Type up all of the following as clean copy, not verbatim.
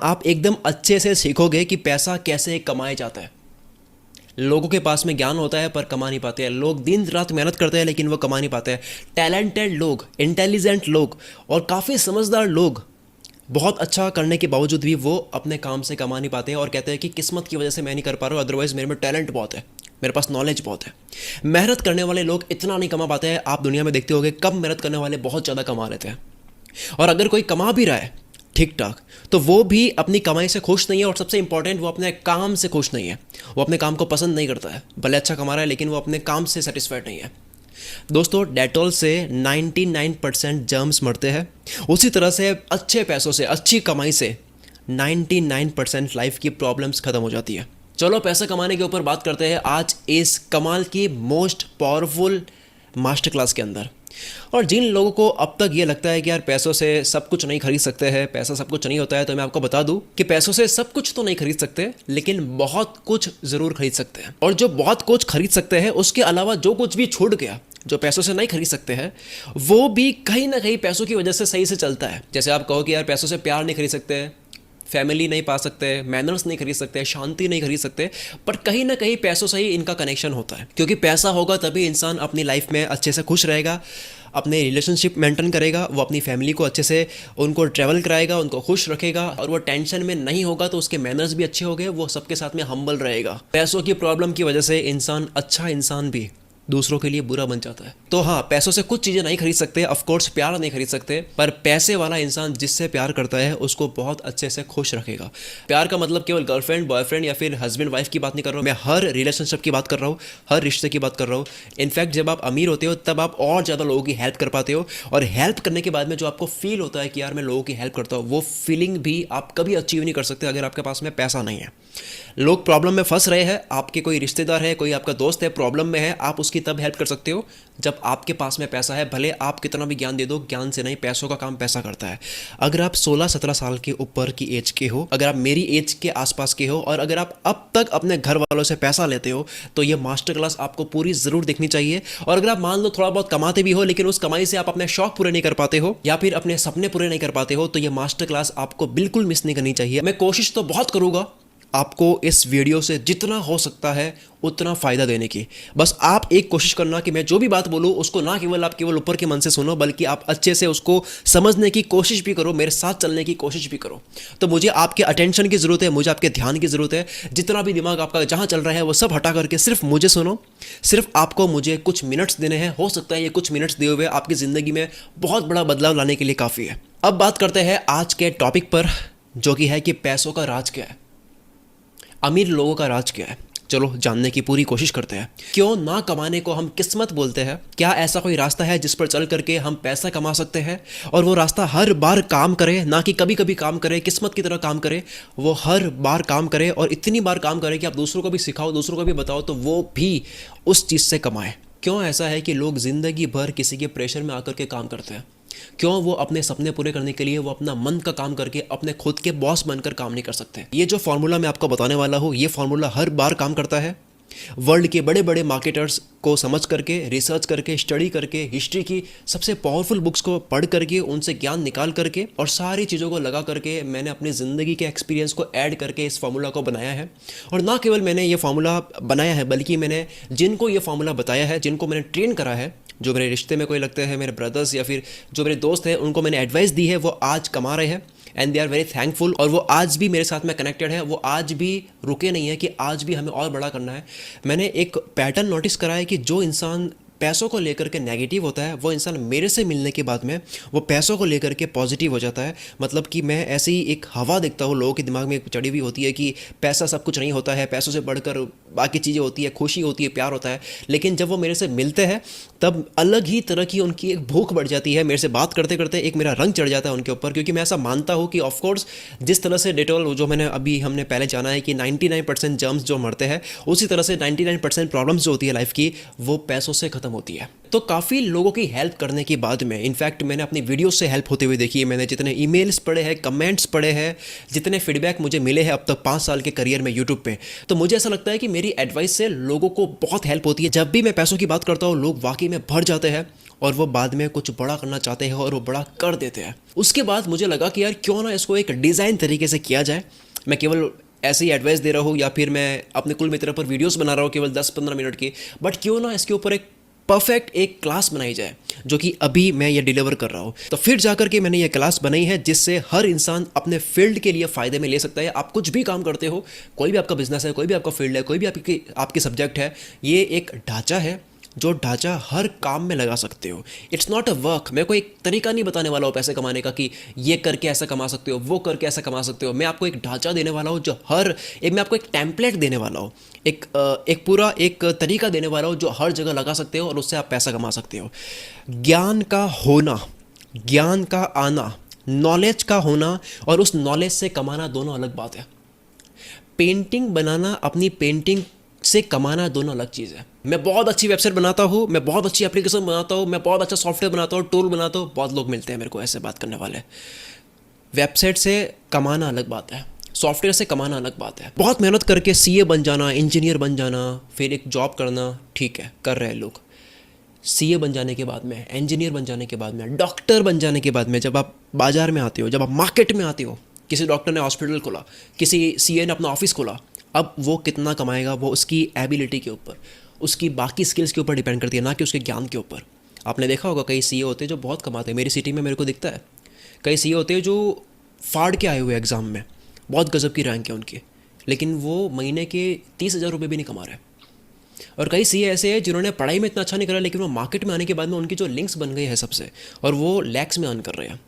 आप एकदम अच्छे से सीखोगे कि पैसा कैसे कमाया जाता है। लोगों के पास में ज्ञान होता है पर कमा नहीं पाते हैं। लोग दिन रात मेहनत करते हैं लेकिन वो कमा नहीं पाते हैं। टैलेंटेड लोग, इंटेलिजेंट लोग और काफ़ी समझदार लोग बहुत अच्छा करने के बावजूद भी वो अपने काम से कमा नहीं पाते हैं और कहते हैं कि किस्मत की वजह से मैं नहीं कर पा रहा हूँ, अदरवाइज़ मेरे में टैलेंट बहुत है, मेरे पास नॉलेज बहुत है। मेहनत करने वाले लोग इतना नहीं कमा पाते हैं। आप दुनिया में देखते होंगे कम मेहनत करने वाले बहुत ज़्यादा कमा लेते हैं। और अगर कोई कमा भी रहा है ठीक ठाक, तो वो भी अपनी कमाई से खुश नहीं है और सबसे इंपॉर्टेंट वो अपने काम से खुश नहीं है। वो अपने काम को पसंद नहीं करता है। भले अच्छा कमा रहा है लेकिन वो अपने काम से सेटिस्फाइड नहीं है। दोस्तों, डेटॉल से 99% जर्म्स मरते हैं। उसी तरह से अच्छे पैसों से, अच्छी कमाई से 99% लाइफ की प्रॉब्लम्स खत्म हो जाती है। चलो पैसा कमाने के ऊपर बात करते हैं आज इस कमाल की मोस्ट पावरफुल मास्टर क्लास के अंदर। और जिन लोगों को अब तक ये लगता है कि यार पैसों से सब कुछ नहीं खरीद सकते हैं, पैसा सब कुछ नहीं होता है, तो मैं आपको बता दूं कि पैसों से सब कुछ तो नहीं खरीद सकते लेकिन बहुत कुछ ज़रूर खरीद सकते हैं। और जो बहुत कुछ खरीद सकते हैं उसके अलावा जो कुछ भी छूट गया, जो पैसों से नहीं खरीद सकते हैं, वो भी कहीं ना कहीं पैसों की वजह से सही से चलता है। जैसे आप कहो कि यार पैसों से प्यार नहीं खरीद सकते, फैमिली नहीं पा सकते, मैनर्स नहीं खरीद सकते, शांति नहीं खरीद सकते, पर कहीं ना कहीं पैसों से ही इनका कनेक्शन होता है। क्योंकि पैसा होगा तभी इंसान अपनी लाइफ में अच्छे से खुश रहेगा, अपने रिलेशनशिप मेंटेन करेगा, वो अपनी फैमिली को अच्छे से उनको ट्रैवल कराएगा, उनको खुश रखेगा, और वो टेंशन में नहीं होगा तो उसके मैनर्स भी अच्छे होंगे, वो सबके साथ में हम्बल रहेगा। पैसों की प्रॉब्लम की वजह से इंसान, अच्छा इंसान भी दूसरों के लिए बुरा बन जाता है। तो हाँ, पैसों से कुछ चीज़ें नहीं खरीद सकते, ऑफ कोर्स प्यार नहीं खरीद सकते, पर पैसे वाला इंसान जिससे प्यार करता है उसको बहुत अच्छे से खुश रखेगा। प्यार का मतलब केवल गर्लफ्रेंड, बॉयफ्रेंड या फिर हस्बैंड वाइफ की बात नहीं कर रहा हूँ, मैं हर रिलेशनशिप की बात कर रहा हूँ, हर रिश्ते की बात कर रहा हूँ। इनफैक्ट जब आप अमीर होते हो तब आप और ज़्यादा लोगों की हेल्प कर पाते हो, और हेल्प करने के बाद में जो आपको फील होता है कि यार मैं लोगों की हेल्प करता हूँ, वो फीलिंग भी आप कभी अचीव नहीं कर सकते अगर आपके पास में पैसा नहीं है। लोग प्रॉब्लम में फंस रहे हैं, आपके कोई रिश्तेदार है, कोई आपका दोस्त है प्रॉब्लम में है, आप उसकी तब हेल्प कर सकते हो जब आपके पास में पैसा है। भले आप कितना भी ज्ञान दे दो, ज्ञान से नहीं, पैसों का काम पैसा करता है। अगर आप 16-17 साल के ऊपर की एज के हो, अगर आप मेरी एज के आसपास के हो, और अगर आप अब तक अपने घर वालों से पैसा लेते हो, तो ये मास्टर क्लास आपको पूरी ज़रूर देखनी चाहिए। और अगर आप मान लो थोड़ा बहुत कमाते भी हो लेकिन उस कमाई से आप अपने शौक पूरे नहीं कर पाते हो या फिर अपने सपने पूरे नहीं कर पाते हो, तो ये मास्टर क्लास आपको बिल्कुल मिस नहीं करनी चाहिए। मैं कोशिश तो बहुत करूँगा आपको इस वीडियो से जितना हो सकता है उतना फ़ायदा देने की। बस आप एक कोशिश करना कि मैं जो भी बात बोलूँ उसको ना केवल आप केवल ऊपर के मन से सुनो, बल्कि आप अच्छे से उसको समझने की कोशिश भी करो, मेरे साथ चलने की कोशिश भी करो। तो मुझे आपके अटेंशन की ज़रूरत है, मुझे आपके ध्यान की ज़रूरत है। जितना भी दिमाग आपका जहाँ चल रहा है वो सब हटा करके सिर्फ मुझे सुनो। सिर्फ आपको मुझे कुछ मिनट्स देने हैं। हो सकता है ये कुछ मिनट्स दिए हुए आपकी ज़िंदगी में बहुत बड़ा बदलाव लाने के लिए काफ़ी है। अब बात करते हैं आज के टॉपिक पर, जो कि है कि पैसों का राज क्या है, अमीर लोगों का राज क्या है। चलो जानने की पूरी कोशिश करते हैं। क्यों ना कमाने को हम किस्मत बोलते हैं? क्या ऐसा कोई रास्ता है जिस पर चल करके हम पैसा कमा सकते हैं, और वो रास्ता हर बार काम करे, ना कि कभी कभी काम करे, किस्मत की तरह काम करे। वो हर बार काम करे और इतनी बार काम करे कि आप दूसरों को भी सिखाओ, दूसरों को भी बताओ, तो वो भी उस चीज़ से कमाए। क्यों ऐसा है कि लोग ज़िंदगी भर किसी के प्रेशर में आकर के काम करते हैं? क्यों वो अपने सपने पूरे करने के लिए वो अपना मन का काम करके अपने खुद के बॉस बनकर काम नहीं कर सकते? ये जो फार्मूला मैं आपको बताने वाला हूँ, ये फार्मूला हर बार काम करता है। वर्ल्ड के बड़े बड़े मार्केटर्स को समझ करके, रिसर्च करके, स्टडी करके, हिस्ट्री की सबसे पावरफुल बुक्स को पढ़ करके, उनसे ज्ञान निकाल करके और सारी चीज़ों को लगा करके मैंने अपनी ज़िंदगी के एक्सपीरियंस को ऐड करके इस फार्मूला को बनाया है। और ना केवल मैंने ये फार्मूला बनाया है, बल्कि मैंने जिनको ये फार्मूला बताया है, जिनको मैंने ट्रेन करा है, जो मेरे रिश्ते में कोई लगते हैं, मेरे ब्रदर्स या फिर जो मेरे दोस्त हैं, उनको मैंने एडवाइस दी है, वो आज कमा रहे हैं and they are very thankful. और वो आज भी मेरे साथ में कनेक्टेड है, वो आज भी रुके नहीं है कि आज भी हमें और बड़ा करना है। मैंने एक पैटर्न नोटिस करा है कि जो इंसान पैसों को लेकर के नेगेटिव होता है, वो इंसान मेरे से मिलने के बाद में वो पैसों को लेकर के पॉजिटिव हो जाता है। मतलब कि मैं ऐसे ही एक हवा देखता हूँ, लोगों के दिमाग में एक चढ़ी हुई होती है कि पैसा सब कुछ नहीं होता है, पैसों से बढ़कर बाकी चीज़ें होती है, खुशी होती है, प्यार होता है। लेकिन जब वो मेरे से मिलते हैं तब अलग ही तरह की उनकी एक भूख बढ़ जाती है। मेरे से बात करते करते एक मेरा रंग चढ़ जाता है उनके ऊपर, क्योंकि मैं ऐसा मानता हूँ कि ऑफकोर्स जिस तरह से डेटॉल, जो मैंने अभी हमने पहले जाना है कि 99% जर्म्स जो मरते हैं, उसी तरह से 99% प्रॉब्लम्स जो होती है लाइफ की, वो पैसों से ख़त्म होती है। तो काफ़ी लोगों की हेल्प करने के बाद में, इनफैक्ट मैंने अपनी वीडियो से हेल्प होते हुए देखी है। मैंने जितने ईमेल्स पढ़े हैं, कमेंट्स पढ़े हैं, जितने फीडबैक मुझे मिले हैं अब तक 5 साल के करियर में यूट्यूब पे, तो मुझे ऐसा लगता है कि मेरी एडवाइस से लोगों को बहुत हेल्प होती है। जब भी मैं पैसों की बात करता हूँ, लोग वाकई में भर जाते हैं और वो बाद में कुछ बड़ा करना चाहते हैं और वो बड़ा कर देते हैं। उसके बाद मुझे लगा कि यार क्यों ना इसको एक डिज़ाइन तरीके से किया जाए। मैं केवल ऐसे ही एडवाइस दे रहा हूँ या फिर मैं अपने कुल मित्र पर वीडियोस बना रहा हूँ केवल 10-15 मिनट की, बट क्यों ना इसके ऊपर एक परफेक्ट एक क्लास बनाई जाए, जो कि अभी मैं ये डिलीवर कर रहा हूँ। तो फिर जाकर के मैंने ये क्लास बनाई है जिससे हर इंसान अपने फील्ड के लिए फ़ायदे में ले सकता है। आप कुछ भी काम करते हो, कोई भी आपका बिजनेस है, कोई भी आपका फील्ड है, कोई भी आपकी सब्जेक्ट है, ये एक ढांचा है जो ढांचा हर काम में लगा सकते हो। It's not a work. मैं कोई एक तरीका नहीं बताने वाला हूँ पैसे कमाने का कि ये करके ऐसा कमा सकते हो, वो करके ऐसा कमा सकते हो। मैं आपको एक ढांचा देने वाला हूँ जो मैं आपको एक टेम्पलेट देने वाला हूँ, एक पूरा एक तरीका देने वाला हूँ जो हर जगह लगा सकते हो और उससे आप पैसा कमा सकते हो। ज्ञान का होना, ज्ञान का आना, नॉलेज का होना और उस नॉलेज से कमाना दोनों अलग बात है। पेंटिंग बनाना, अपनी पेंटिंग से कमाना दोनों अलग चीज़ है। मैं बहुत अच्छी वेबसाइट बनाता हूँ, मैं बहुत अच्छी एप्लीकेशन बनाता हूँ, मैं बहुत अच्छा सॉफ्टवेयर बनाता हूँ, टूल बनाता हूँ, बहुत लोग मिलते हैं मेरे को ऐसे बात करने वाले। वेबसाइट से कमाना अलग बात है, सॉफ्टवेयर से कमाना अलग बात है। बहुत मेहनत करके सीए बन जाना, इंजीनियर बन जाना, फिर एक जॉब करना, ठीक है कर रहे हैं लोग। सीए बन जाने के बाद में, इंजीनियर बन जाने के बाद में, डॉक्टर बन जाने के बाद में, जब आप बाजार में आते हो, जब आप मार्केट में आते हो, किसी डॉक्टर ने हॉस्पिटल खोला, किसी सीए ने अपना ऑफिस खोला, अब वो कितना कमाएगा वो उसकी एबिलिटी के ऊपर, उसकी बाकी स्किल्स के ऊपर डिपेंड करती है, ना कि उसके ज्ञान के ऊपर। आपने देखा होगा कई सीए होते हैं जो बहुत कमाते हैं। मेरी सिटी में मेरे को दिखता है कई सीए होते हैं जो फाड़ के आए हुए एग्ज़ाम में, बहुत गजब की रैंक है उनकी, लेकिन वो महीने के 30,000 रुपये भी नहीं कमा रहे। और कई सीए ऐसे हैं जिन्होंने पढ़ाई में इतना अच्छा नहीं करा, लेकिन वो मार्केट में आने के बाद में उनकी जो लिंक्स बन गई है सबसे, और वो लैक्स में अर्न कर रहे हैं।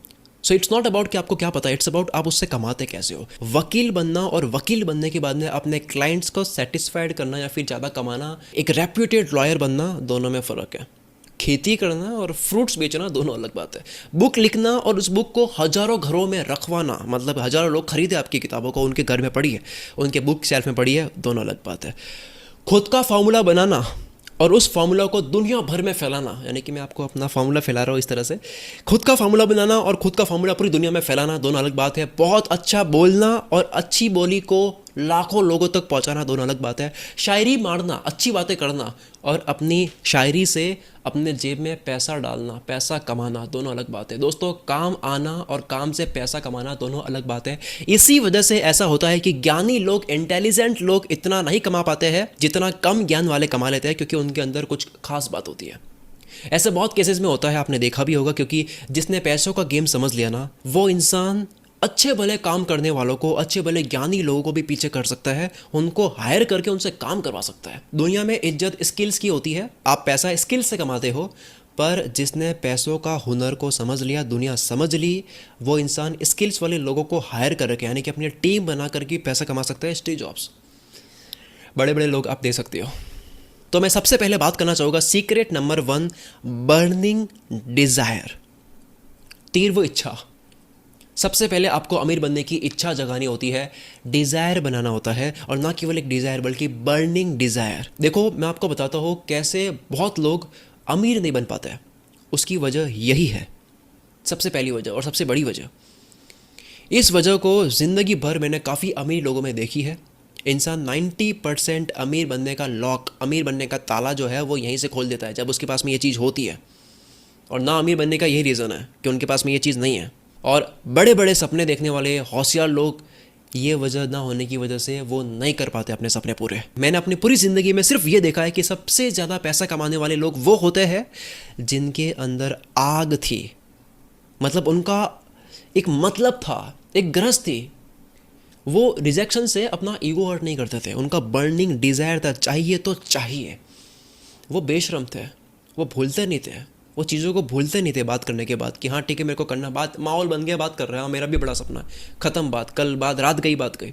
सो इट्स नॉट अबाउट कि आपको क्या पता है, इट्स अबाउट आप उससे कमाते कैसे हो। वकील बनना और वकील बनने के बाद में अपने क्लाइंट्स को सेटिस्फाइड करना या फिर ज़्यादा कमाना, एक रेप्यूटेड लॉयर बनना, दोनों में फ़र्क है। खेती करना और फ्रूट्स बेचना दोनों अलग बात है। बुक लिखना और उस बुक को हज़ारों घरों में रखवाना, मतलब हज़ारों लोग खरीदे आपकी किताबों को, उनके घर में पढ़ी है, उनके बुक शेल्फ में पढ़ी है, दोनों अलग बात है। खुद का फार्मूला बनाना और उस फार्मूला को दुनिया भर में फैलाना, यानी कि मैं आपको अपना फार्मूला फैला रहा हूँ इस तरह से। खुद का फार्मूला बनाना और खुद का फार्मूला पूरी दुनिया में फैलाना दोनों अलग बात है। बहुत अच्छा बोलना और अच्छी बोली को लाखों लोगों तक पहुंचाना दोनों अलग बात है। शायरी मारना, अच्छी बातें करना और अपनी शायरी से अपने जेब में पैसा डालना, पैसा कमाना, दोनों अलग बात है। दोस्तों, काम आना और काम से पैसा कमाना दोनों अलग बात है। इसी वजह से ऐसा होता है कि ज्ञानी लोग, इंटेलिजेंट लोग इतना नहीं कमा पाते हैं जितना कम ज्ञान वाले कमा लेते हैं, क्योंकि उनके अंदर कुछ खास बात होती है। ऐसे बहुत केसेस में होता है, आपने देखा भी होगा, क्योंकि जिसने पैसों का गेम समझ लिया ना, वो इंसान अच्छे भले काम करने वालों को, अच्छे भले ज्ञानी लोगों को भी पीछे कर सकता है, उनको हायर करके उनसे काम करवा सकता है। दुनिया में इज्जत स्किल्स की होती है। आप पैसा स्किल्स से कमाते हो, पर जिसने पैसों का हुनर को समझ लिया, दुनिया समझ ली, वो इंसान स्किल्स वाले लोगों को हायर कर रखे, यानी कि अपनी टीम बना करके पैसा कमा सकता है। स्टीव जॉब्स, बड़े बड़े लोग आप दे सकते हो। तो मैं सबसे पहले बात करना चाहूँगा सीक्रेट नंबर 1, बर्निंग डिज़ायर, तीव्र इच्छा। सबसे पहले आपको अमीर बनने की इच्छा जगानी होती है, डिज़ायर बनाना होता है, और ना केवल एक डिज़ायर बल्कि बर्निंग डिज़ायर। देखो, मैं आपको बताता हूँ कैसे बहुत लोग अमीर नहीं बन पाते हैं। उसकी वजह यही है, सबसे पहली वजह और सबसे बड़ी वजह। इस वजह को ज़िंदगी भर मैंने काफ़ी अमीर लोगों में देखी है। इंसान 90% अमीर बनने का लॉक, अमीर बनने का ताला जो है वो यहीं से खोल देता है जब उसके पास में ये चीज़ होती है। और ना अमीर बनने का यही रीज़न है कि उनके पास में ये चीज़ नहीं है। और बड़े बड़े सपने देखने वाले होशियार लोग, ये वजह ना होने की वजह से वो नहीं कर पाते अपने सपने पूरे। मैंने अपनी पूरी ज़िंदगी में सिर्फ ये देखा है कि सबसे ज़्यादा पैसा कमाने वाले लोग वो होते हैं जिनके अंदर आग थी, मतलब उनका एक मतलब था, एक गरज थी। वो रिजेक्शन से अपना ईगो हर्ट नहीं करते थे, उनका बर्निंग डिज़ायर था, चाहिए तो चाहिए। वो बेशरम थे, वो भूलते नहीं थे, वो चीज़ों को भूलते नहीं थे बात करने के बाद कि हाँ ठीक है मेरे को करना, बात माहौल बन गया, बात कर रहा है, मेरा भी बड़ा सपना है, ख़त्म बात, कल बात, रात गई बात गई।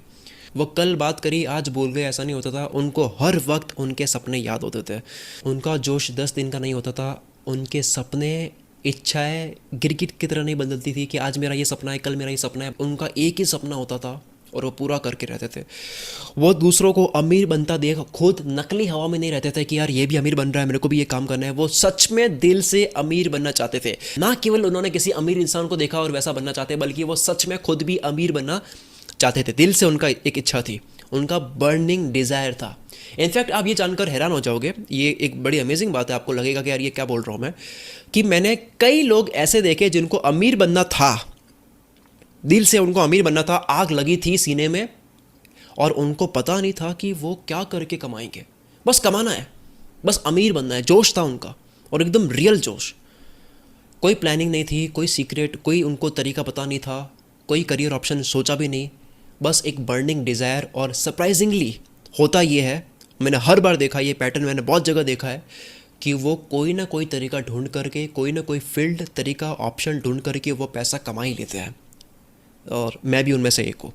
वो कल बात करी आज भूल गए, ऐसा नहीं होता था। उनको हर वक्त उनके सपने याद होते थे। उनका जोश 10 दिन का नहीं होता था। उनके सपने, इच्छाएं गिरगिट की तरह नहीं बदलती थी कि आज मेरा ये सपना है, कल मेरा ये सपना है। उनका एक ही सपना होता था और वो पूरा करके रहते थे। वो दूसरों को अमीर बनता देख खुद नकली हवा में नहीं रहते थे कि यार ये भी अमीर बन रहा है, मेरे को भी ये काम करना है। वो सच में दिल से अमीर बनना चाहते थे। ना केवल उन्होंने किसी अमीर इंसान को देखा और वैसा बनना चाहते, बल्कि वो सच में खुद भी अमीर बनना चाहते थे। दिल से उनका एक इच्छा थी उनका बर्निंग डिज़ायर था। इनफैक्ट आप ये जानकर हैरान हो जाओगे, ये एक बड़ी अमेजिंग बात है, आपको लगेगा कि यार ये क्या बोल रहा हूँ मैं, कि मैंने कई लोग ऐसे देखे जिनको अमीर बनना था, दिल से उनको अमीर बनना था, आग लगी थी सीने में, और उनको पता नहीं था कि वो क्या करके कमाएंगे। बस कमाना है, बस अमीर बनना है, जोश था उनका, और एकदम रियल जोश। कोई प्लानिंग नहीं थी, कोई सीक्रेट, कोई उनको तरीका पता नहीं था, कोई करियर ऑप्शन सोचा भी नहीं, बस एक बर्निंग डिज़ायर। और सरप्राइजिंगली होता ये है, मैंने हर बार देखा ये पैटर्न, मैंने बहुत जगह देखा है कि वो कोई ना कोई तरीका ढूंढ करके, कोई ना कोई फील्ड, तरीका, ऑप्शन ढूंढ करके वो पैसा कमा ही लेते हैं। और मैं भी उनमें से एक हूँ।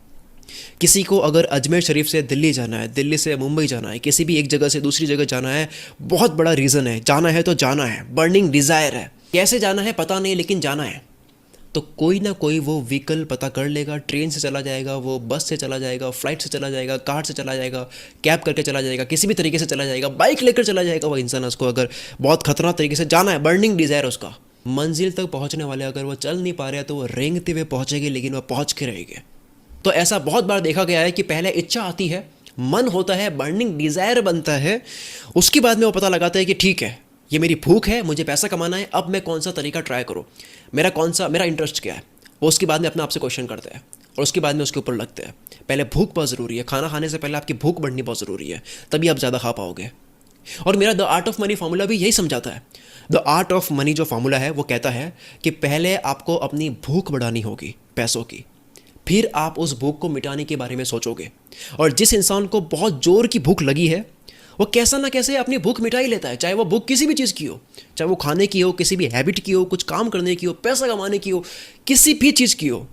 किसी को अगर अजमेर शरीफ से दिल्ली जाना है, दिल्ली से मुंबई जाना है, किसी भी एक जगह से दूसरी जगह जाना है, बहुत बड़ा रीज़न है, जाना है तो जाना है, बर्निंग डिज़ायर है। कैसे जाना है पता नहीं, लेकिन जाना है। तो कोई ना कोई वो व्हीकल पता कर लेगा, ट्रेन से चला जाएगा, वो बस से चला जाएगा, फ्लाइट से चला जाएगा, कार से चला जाएगा, कैब करके चला जाएगा, किसी भी तरीके से चला जाएगा, बाइक लेकर चला जाएगा वो इंसान। उसको अगर बहुत खतरनाक तरीके से जाना है, बर्निंग डिज़ायर उसका, मंजिल तक पहुंचने वाले अगर वो चल नहीं पा रहे हैं तो वो रेंगते हुए पहुंचेगी, लेकिन वो पहुंच के रहेंगे। तो ऐसा बहुत बार देखा गया है कि पहले इच्छा आती है, मन होता है, बर्निंग डिज़ायर बनता है, उसके बाद में वो पता लगाता है कि ठीक है, ये मेरी भूख है, मुझे पैसा कमाना है, अब मैं कौन सा तरीका ट्राई करूँ, मेरा इंटरेस्ट क्या है। वो उसके बाद में अपने आप से क्वेश्चन करते हैं और उसके बाद में उसके ऊपर लगते हैं। पहले भूख बहुत ज़रूरी है, खाना खाने से पहले आपकी भूख बढ़नी बहुत ज़रूरी है, तभी आप ज़्यादा खा पाओगे। और मेरा the art of money formula भी यही समझाता है। द आर्ट ऑफ मनी जो फार्मूला है वो कहता है कि पहले आपको अपनी भूख बढ़ानी होगी पैसों की, फिर आप उस भूख को मिटाने के बारे में सोचोगे। और जिस इंसान को बहुत ज़ोर की भूख लगी है, वो कैसा ना कैसे अपनी भूख मिटा ही लेता है, चाहे वो भूख किसी भी चीज़ की हो, चाहे वो खाने की हो, किसी भी हैबिट की हो, कुछ काम करने की हो, पैसा कमाने की हो, किसी भी चीज़ की हो।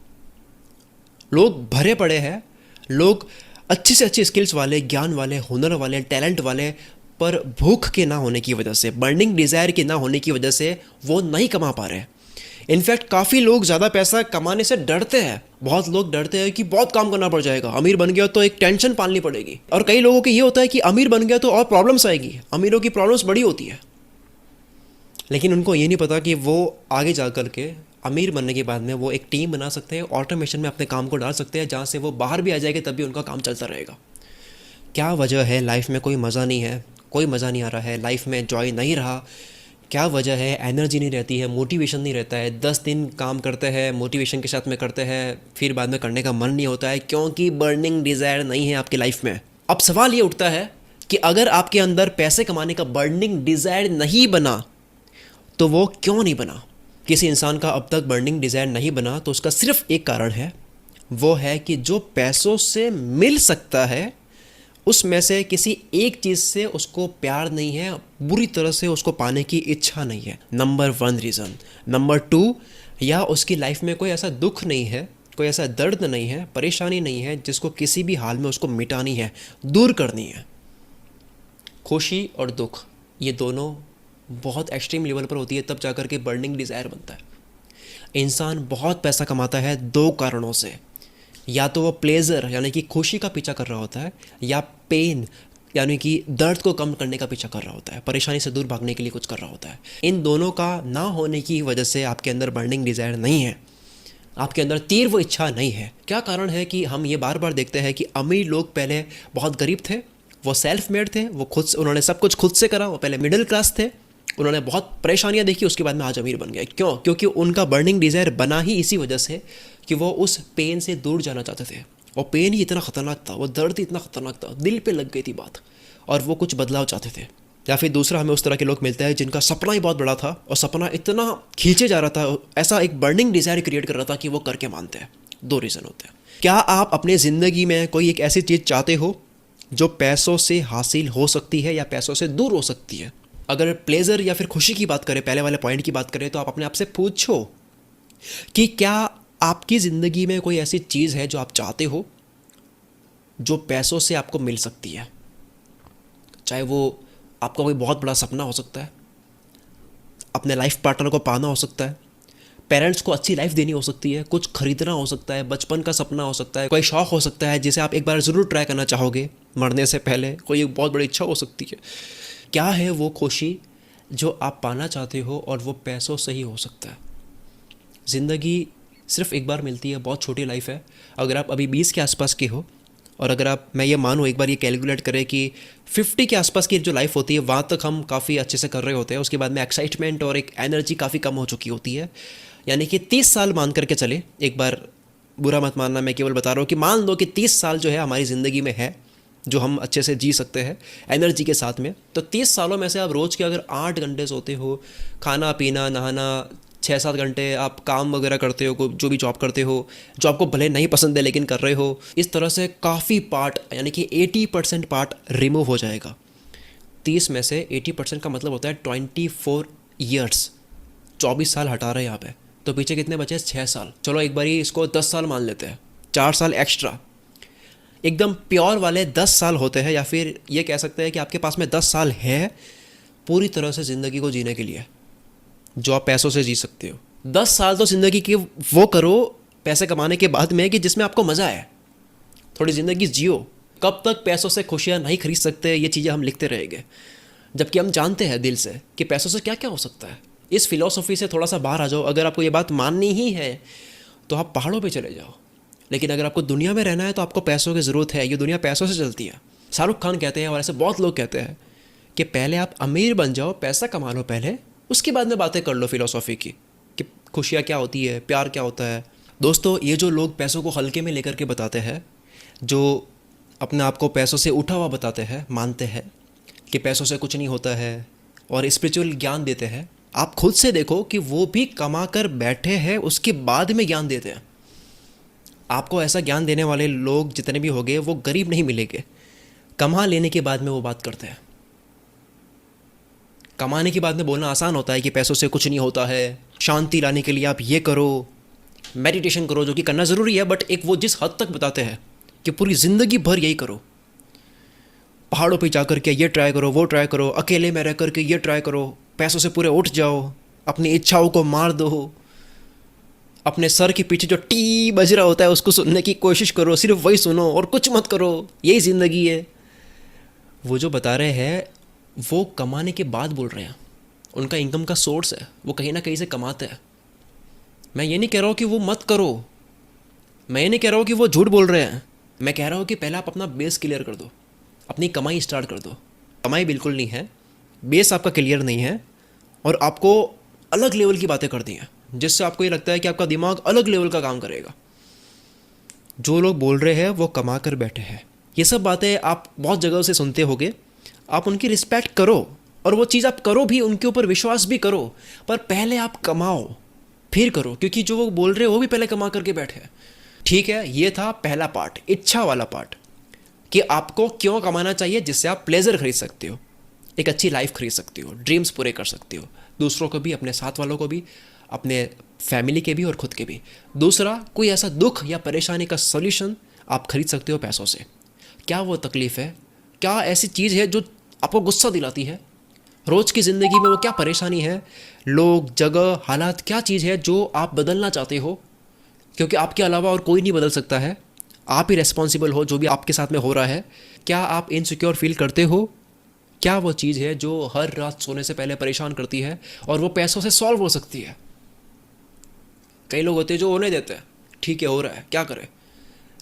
लोग भरे पड़े हैं, लोग अच्छी से अच्छी स्किल्स वाले, ज्ञान वाले, हुनर वाले, टैलेंट वाले, पर भूख के ना होने की वजह से, बर्निंग डिज़ायर के ना होने की वजह से वो नहीं कमा पा रहे। इनफैक्ट काफ़ी लोग ज़्यादा पैसा कमाने से डरते हैं। बहुत लोग डरते हैं कि बहुत काम करना पड़ जाएगा, अमीर बन गया तो एक टेंशन पालनी पड़ेगी। और कई लोगों को ये होता है कि अमीर बन गया तो और प्रॉब्लम्स आएगी, अमीरों की प्रॉब्लम्स बड़ी होती है। लेकिन उनको ये नहीं पता कि वो आगे जा कर के अमीर बनने के बाद में वो एक टीम बना सकते हैं, ऑटोमेशन में अपने काम को डाल सकते हैं, जहाँ से वो बाहर भी आ जाएंगे तब भी उनका काम चलता रहेगा। क्या वजह है लाइफ में कोई मज़ा नहीं है, कोई मज़ा नहीं आ रहा है, लाइफ में जॉय नहीं रहा, क्या वजह है? एनर्जी नहीं रहती है, मोटिवेशन नहीं रहता है। 10 दिन काम करते हैं, मोटिवेशन के साथ में करते हैं, फिर बाद में करने का मन नहीं होता है, क्योंकि बर्निंग डिज़ायर नहीं है आपकी लाइफ में। अब सवाल ये उठता है कि अगर आपके अंदर पैसे कमाने का बर्निंग डिज़ायर नहीं बना तो वो क्यों नहीं बना? किसी इंसान का अब तक बर्निंग डिज़ायर नहीं बना तो उसका सिर्फ एक कारण है, वो है कि जो पैसों से मिल सकता है उसमें से किसी एक चीज़ से उसको प्यार नहीं है, बुरी तरह से उसको पाने की इच्छा नहीं है। Number 1 reason. नंबर 2, या उसकी लाइफ में कोई ऐसा दुख नहीं है, कोई ऐसा दर्द नहीं है, परेशानी नहीं है जिसको किसी भी हाल में उसको मिटानी है, दूर करनी है। खुशी और दुख ये दोनों बहुत एक्सट्रीम लेवल पर होती है, तब जाकर के बर्निंग डिज़ायर बनता है। इंसान बहुत पैसा कमाता है 2 कारणों से, या तो वो प्लेजर यानी कि खुशी का पीछा कर रहा होता है, या पेन यानी कि दर्द को कम करने का पीछा कर रहा होता है, परेशानी से दूर भागने के लिए कुछ कर रहा होता है। इन दोनों का ना होने की वजह से आपके अंदर बर्निंग डिज़ायर नहीं है, आपके अंदर तीव्र इच्छा नहीं है। क्या कारण है कि हम ये बार बार देखते हैं कि अमीर लोग पहले बहुत गरीब थे, वो सेल्फ मेड थे, वो उन्होंने सब कुछ खुद से करा, वो पहले मिडिल क्लास थे, उन्होंने बहुत परेशानियां देखी, उसके बाद में आज अमीर बन गए। क्यों? क्योंकि उनका बर्निंग डिज़ायर बना ही इसी वजह से कि वो उस पेन से दूर जाना चाहते थे। और पेन ही इतना ख़तरनाक था, वो दर्द ही इतना ख़तरनाक था, दिल पे लग गई थी बात, और वो कुछ बदलाव चाहते थे। या फिर दूसरा, हमें उस तरह के लोग मिलते हैं जिनका सपना ही बहुत बड़ा था और सपना इतना खींचे जा रहा था, ऐसा एक बर्निंग डिज़ायर क्रिएट कर रहा था कि वो करके मानते हैं। 2 रीज़न होते हैं। क्या आप अपने ज़िंदगी में कोई एक ऐसी चीज़ चाहते हो जो पैसों से हासिल हो सकती है या पैसों से दूर हो सकती है? अगर प्लेजर या फिर खुशी की बात करें, पहले वाले पॉइंट की बात करें, तो आप अपने आप से पूछो कि क्या आपकी ज़िंदगी में कोई ऐसी चीज़ है जो आप चाहते हो जो पैसों से आपको मिल सकती है? चाहे वो आपका कोई बहुत बड़ा सपना हो सकता है, अपने लाइफ पार्टनर को पाना हो सकता है, पेरेंट्स को अच्छी लाइफ देनी हो सकती है, कुछ खरीदना हो सकता है, बचपन का सपना हो सकता है, कोई शौक हो सकता है जिसे आप एक बार ज़रूर ट्राई करना चाहोगे मरने से पहले, कोई एक बहुत बड़ी इच्छा हो सकती है। क्या है वो खुशी जो आप पाना चाहते हो, और वो पैसों से ही हो सकता है। ज़िंदगी सिर्फ एक बार मिलती है, बहुत छोटी लाइफ है। अगर आप अभी 20 के आसपास के हो और अगर मैं ये मानूँ, एक बार ये कैलकुलेट करें कि 50 के आसपास की जो लाइफ होती है वहाँ तक हम काफ़ी अच्छे से कर रहे होते हैं, उसके बाद में एक्साइटमेंट और एक एनर्जी काफ़ी कम हो चुकी होती है। यानी कि 30 साल मान करके चले, एक बार बुरा मत मानना, मैं केवल बता रहा हूँ कि मान लो कि 30 साल जो है हमारी ज़िंदगी में है, जो हम अच्छे से जी सकते हैं एनर्जी के साथ में। तो 30 सालों में से आप रोज़ के अगर 8 घंटे सोते हो, खाना पीना नहाना 6-7 घंटे आप काम वगैरह करते हो, जो भी जॉब करते हो, जो आपको भले नहीं पसंद है लेकिन कर रहे हो, इस तरह से काफ़ी पार्ट यानी कि 80% पार्ट रिमूव हो जाएगा। 30 में से 80% का मतलब होता है 24 ईयर्स, 24 साल हटा रहे हैं यहाँ पे। तो पीछे कितने बचे? 6 साल। चलो एक बारी इसको 10 साल मान लेते हैं, 4 साल एक्स्ट्रा। एकदम प्योर वाले 10 साल होते हैं, या फिर ये कह सकते हैं कि आपके पास में 10 साल है पूरी तरह से ज़िंदगी को जीने के लिए, जो आप पैसों से जी सकते हो। 10 साल तो ज़िंदगी की वो करो पैसे कमाने के बाद में कि जिसमें आपको मज़ा आए, थोड़ी ज़िंदगी जियो। कब तक पैसों से खुशियाँ नहीं खरीद सकते, ये चीज़ें हम लिखते रहेंगे, जबकि हम जानते हैं दिल से कि पैसों से क्या क्या हो सकता है। इस फिलॉसफी से थोड़ा सा बाहर आ जाओ। अगर आपको ये बात माननी ही है तो आप पहाड़ों पे चले जाओ, लेकिन अगर आपको दुनिया में रहना है तो आपको पैसों की ज़रूरत है। ये दुनिया पैसों से चलती है। शाहरुख खान कहते हैं और ऐसे बहुत लोग कहते हैं कि पहले आप अमीर बन जाओ, पैसा कमा लो पहले, उसके बाद में बातें कर लो फिलॉसफी की कि खुशियाँ क्या होती है, प्यार क्या होता है। दोस्तों, ये जो लोग पैसों को हल्के में लेकर के बताते हैं, जो अपने आप को पैसों से उठा हुआ बताते हैं, मानते हैं कि पैसों से कुछ नहीं होता है और स्पिरिचुअल ज्ञान देते हैं, आप खुद से देखो कि वो भी कमा कर बैठे हैं, उसके बाद में ज्ञान देते हैं। आपको ऐसा ज्ञान देने वाले लोग जितने भी होंगे वो गरीब नहीं मिलेंगे। कमा लेने के बाद में वो बात करते हैं। कमाने के बाद में बोलना आसान होता है कि पैसों से कुछ नहीं होता है, शांति लाने के लिए आप ये करो, मेडिटेशन करो, जो कि करना ज़रूरी है, बट एक वो जिस हद तक बताते हैं कि पूरी ज़िंदगी भर यही करो, पहाड़ों पे जा कर के ये ट्राई करो, वो ट्राई करो, अकेले में रह कर के ये ट्राई करो, पैसों से पूरे उठ जाओ, अपनी इच्छाओं को मार दो, अपने सर के पीछे जो टी बज रहा होता है उसको सुनने की कोशिश करो, सिर्फ वही सुनो और कुछ मत करो, यही ज़िंदगी है। वो जो बता रहे हैं वो कमाने के बाद बोल रहे हैं, उनका इनकम का सोर्स है, वो कहीं ना कहीं से कमाते हैं। मैं ये नहीं कह रहा हूँ कि वो मत करो, मैं ये नहीं कह रहा हूँ कि वो झूठ बोल रहे हैं, मैं कह रहा हूँ कि पहले आप अपना बेस क्लियर कर दो, अपनी कमाई स्टार्ट कर दो। कमाई बिल्कुल नहीं है, बेस आपका क्लियर नहीं है और आपको अलग लेवल की बातें कर दी हैं, जिससे आपको ये लगता है कि आपका दिमाग अलग लेवल का काम करेगा। जो लोग बोल रहे हैं वो कमा कर बैठे हैं। ये सब बातें आप बहुत जगह से सुनते होगे, आप उनकी रिस्पेक्ट करो और वो चीज़ आप करो भी, उनके ऊपर विश्वास भी करो, पर पहले आप कमाओ फिर करो, क्योंकि जो वो बोल रहे हैं वो भी पहले कमा करके बैठे हैं। ठीक है, ये था पहला पार्ट, इच्छा वाला पार्ट, कि आपको क्यों कमाना चाहिए, जिससे आप प्लेजर खरीद सकते हो, एक अच्छी लाइफ खरीद सकते हो, ड्रीम्स पूरे कर सकते हो, दूसरों को भी, अपने साथ वालों को भी, अपने फैमिली के भी और ख़ुद के भी। दूसरा, कोई ऐसा दुख या परेशानी का सॉल्यूशन आप खरीद सकते हो पैसों से। क्या वो तकलीफ़ है, क्या ऐसी चीज़ है जो आपको गुस्सा दिलाती है, रोज़ की ज़िंदगी में वो क्या परेशानी है, लोग, जगह, हालात, क्या चीज़ है जो आप बदलना चाहते हो, क्योंकि आपके अलावा और कोई नहीं बदल सकता है, आप ही रिस्पॉन्सिबल हो जो भी आपके साथ में हो रहा है। क्या आप इनसिक्योर फील करते हो? क्या वो चीज़ है जो हर रात सोने से पहले परेशान करती है और वो पैसों से सॉल्व हो सकती है? कई लोग होते हैं जो होने देते हैं, ठीक है हो रहा है क्या करें,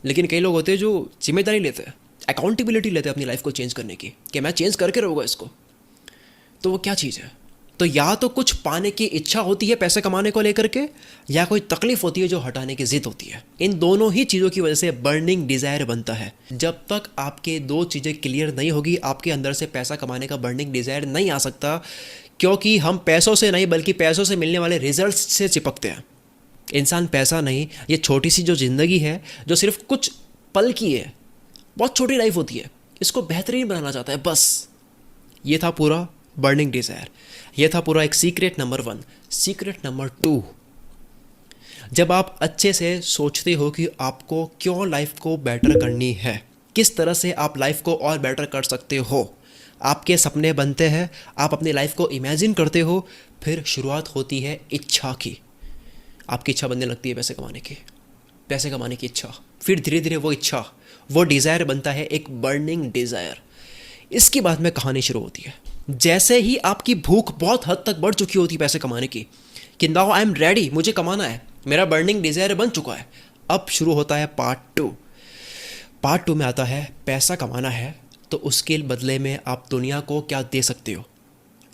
लेकिन कई लोग होते हैं जो जिम्मेदारी लेते हैं, अकाउंटेबिलिटी लेते हैं अपनी लाइफ को चेंज करने की, कि मैं चेंज करके रहूँगा इसको। तो वो क्या चीज़ है? तो या तो कुछ पाने की इच्छा होती है पैसे कमाने को लेकर के, या कोई तकलीफ होती है जो हटाने की जिद होती है। इन दोनों ही चीज़ों की वजह से बर्निंग डिज़ायर बनता है। जब तक आपके दो चीज़ें क्लियर नहीं होगी, आपके अंदर से पैसा कमाने का बर्निंग डिज़ायर नहीं आ सकता, क्योंकि हम पैसों से नहीं बल्कि पैसों से मिलने वाले रिजल्ट से चिपकते हैं। इंसान पैसा नहीं, ये छोटी सी जो ज़िंदगी है जो सिर्फ कुछ पल की है, बहुत छोटी लाइफ होती है, इसको बेहतरीन बनाना चाहता है बस। ये था पूरा बर्निंग डिज़ायर, ये था पूरा एक सीक्रेट नंबर 1। सीक्रेट नंबर 2, जब आप अच्छे से सोचते हो कि आपको क्यों लाइफ को बेटर करनी है, किस तरह से आप लाइफ को और बेटर कर सकते हो, आपके सपने बनते हैं, आप अपनी लाइफ को इमेजिन करते हो, फिर शुरुआत होती है इच्छा की। आपकी इच्छा बनने लगती है पैसे कमाने की, पैसे कमाने की इच्छा, फिर धीरे धीरे वो इच्छा, वो डिज़ायर बनता है एक बर्निंग डिज़ायर। इसके बाद में कहानी शुरू होती है। जैसे ही आपकी भूख बहुत हद तक बढ़ चुकी होती है पैसे कमाने की, कि नाउ आई एम रेडी, मुझे कमाना है, मेरा बर्निंग डिज़ायर बन चुका है, अब शुरू होता है पार्ट 2। पार्ट 2 में आता है पैसा कमाना है तो उसके बदले में आप दुनिया को क्या दे सकते हो।